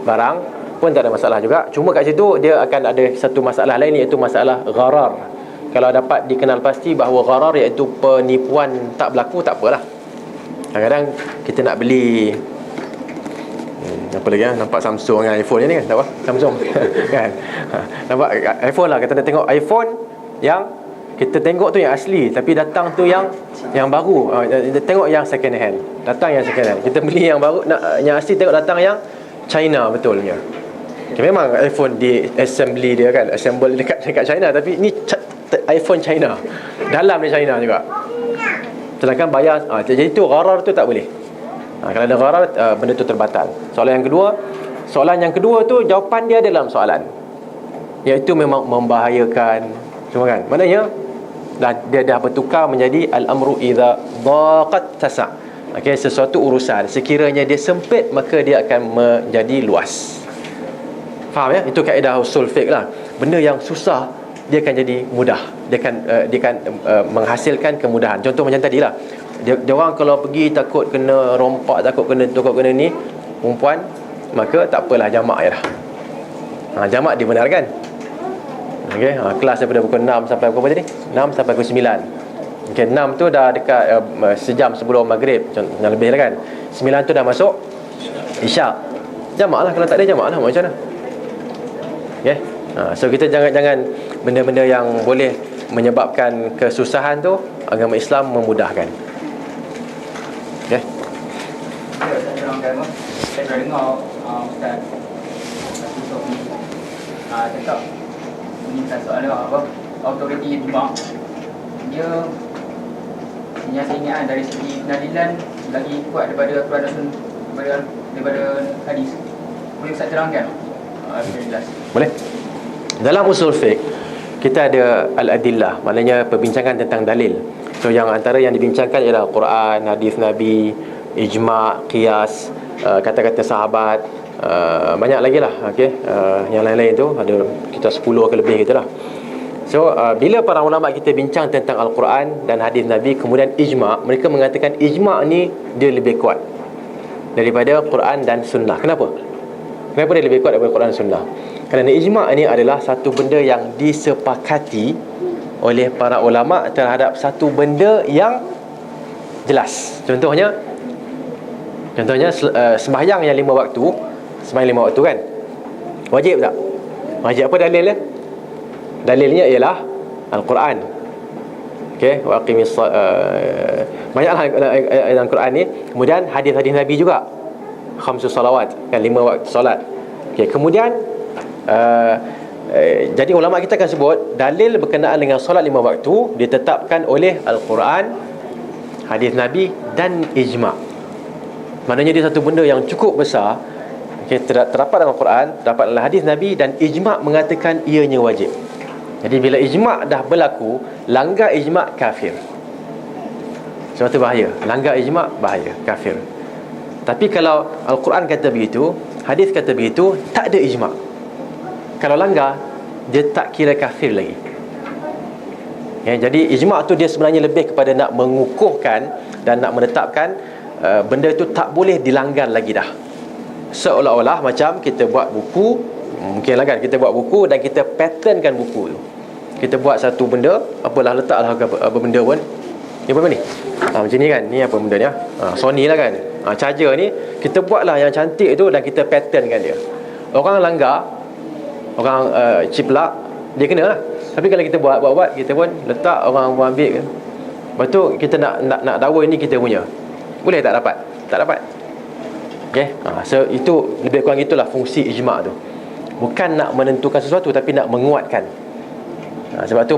barang pun tak ada masalah juga. Cuma kat situ dia akan ada satu masalah lain, iaitu masalah gharar. Kalau dapat dikenal pasti bahawa gharar iaitu penipuan tak berlaku, tak apalah. Kadang-kadang kita nak beli apa lagi nampak Samsung dengan iPhone ni kan, tak apa Samsung kan. Nampak iPhone lah, kita nak tengok iPhone yang kita tengok tu yang asli, tapi datang tu yang baru. Tengok yang second hand, datang yang second hand. Kita beli yang baru, yang asli tengok datang yang China betulnya. Memang iPhone di assembly dia kan, assemble dekat China, tapi ni iPhone China, dalam dia China juga. Sedangkan bayar jadi tu gharar tu tak boleh. Kalau ada gharar, benda tu terbatal. Soalan yang kedua tu jawapan dia dalam soalan, iaitu memang membahayakan semua kan. Maknanya dia dah bertukar menjadi al-amru idza daqat tasa'. Okey, sesuatu urusan sekiranya dia sempit maka dia akan menjadi luas. Faham ya? Itu kaedah usul fiqh lah. Benda yang susah dia akan jadi mudah. Dia akan menghasilkan kemudahan. Contoh macam tadi lah. Dia orang kalau pergi takut kena rompak, takut kena ni perempuan, maka tak apalah, jamak je lah. Jamak dibenarkan. Okey, kelas daripada pukul 6 sampai pukul berapa tadi? 6 sampai pukul 9. Okey, 6 tu dah dekat sejam sebelum maghrib, yang lebih lah kan. 9 tu dah masuk isyak. Jamak lah, kalau tak ada jamak lah, macam mana? Okey. So kita jangan benda-benda yang boleh menyebabkan kesusahan tu, agama Islam memudahkan. Okey. Saya pernah dengar Ustaz Yusuf ni cakap ni soal apa, autoriti ijma', dia yang saya ingat dari segi penadilan lagi kuat daripada Quran dan Sunnah, daripada hadis. Boleh Ustaz terangkan? Jelas. Boleh. Dalam usul fiqh kita ada al-adillah, maknanya perbincangan tentang dalil. So yang antara yang dibincangkan ialah Quran, hadis Nabi, ijma', qiyas, kata-kata sahabat, banyak lagi lah. Okay? Yang lain-lain tu ada kita 10 ke lebih gitu lah. So bila para ulama kita bincang tentang Al-Quran dan hadis Nabi, kemudian ijma', mereka mengatakan ijma' ni dia lebih kuat daripada Quran dan Sunnah. Kenapa dia lebih kuat daripada Quran dan Sunnah? Kerana ijma' ni adalah satu benda yang disepakati oleh para ulama terhadap satu benda yang jelas. Contohnya sembahyang yang 5 waktu, sembahyang 5 waktu kan, wajib tak? Wajib. Apa dalilnya? Dalilnya ialah Al-Quran. Okey, wa aqimis banyaklah dalam Quran ni. Kemudian hadis-hadis Nabi juga, khamsus salawat kan, 5 waktu solat. Okey, kemudian jadi ulama kita akan sebut dalil berkenaan dengan solat 5 waktu ditetapkan oleh Al-Quran, hadis Nabi dan ijma'. Maknanya dia satu benda yang cukup besar. Okay, terdapat dalam Al-Quran, terdapat dalam hadis Nabi, dan ijma' mengatakan ianya wajib. Jadi bila ijma' dah berlaku, langgar ijma' kafir. Sebab tu bahaya. Langgar ijma' bahaya, kafir. Tapi kalau Al-Quran kata begitu, hadis kata begitu, tak ada ijma', kalau langgar, dia tak kira kafir lagi. Jadi ijma' tu dia sebenarnya lebih kepada nak mengukuhkan dan nak menetapkan benda itu tak boleh dilanggar lagi dah. Seolah-olah macam kita buat buku, mungkinlah kan, kita buat buku dan kita patternkan buku tu. Kita buat satu benda, apalah, letaklah apa benda pun. Ni apa ni? Macam ni kan, ni apa benda ni? Sony lah kan. Charger ni kita buatlah yang cantik tu dan kita patternkan dia. Orang langgar, orang ciplak, dia kena lah. Tapi kalau kita buat, kita pun letak, orang ambil kan. Lepas tu kita nak dakwa ini kita punya. Boleh tak dapat? Tak dapat. Okay? So itu lebih kurang itulah fungsi ijma' tu. Bukan nak menentukan sesuatu, tapi nak menguatkan. Sebab tu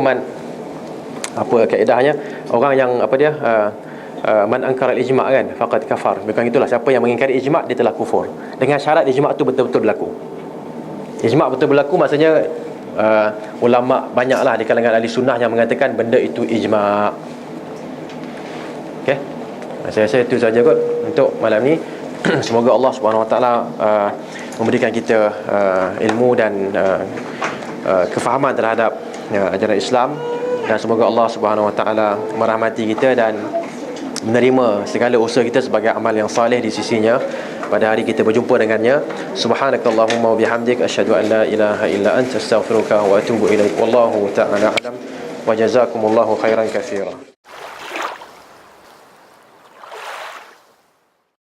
apa kaedahnya, orang yang apa dia, man angkara al-ijma' kan faqad kafar. Bukan itulah, siapa yang mengingkari ijma' dia telah kufur. Dengan syarat ijma' tu betul-betul berlaku. Ijma' betul berlaku maksudnya ulama banyaklah di kalangan ahli sunnah yang mengatakan benda itu ijma'. Okey. Saya rasa itu saja kot untuk malam ni. Semoga Allah Subhanahu Wa Taala memberikan kita ilmu dan kefahaman terhadap ajaran Islam, dan semoga Allah Subhanahu Wa Taala merahmati kita dan menerima segala usaha kita sebagai amal yang saleh di sisinya pada hari kita berjumpa dengannya. Subhanakallahumma wa bihamdik, asyhadu an la ilaha illa anta, astaghfiruka wa atubu ilaik. Wallahu ta'ala a'lam wa jazakumullahu khairan katsira.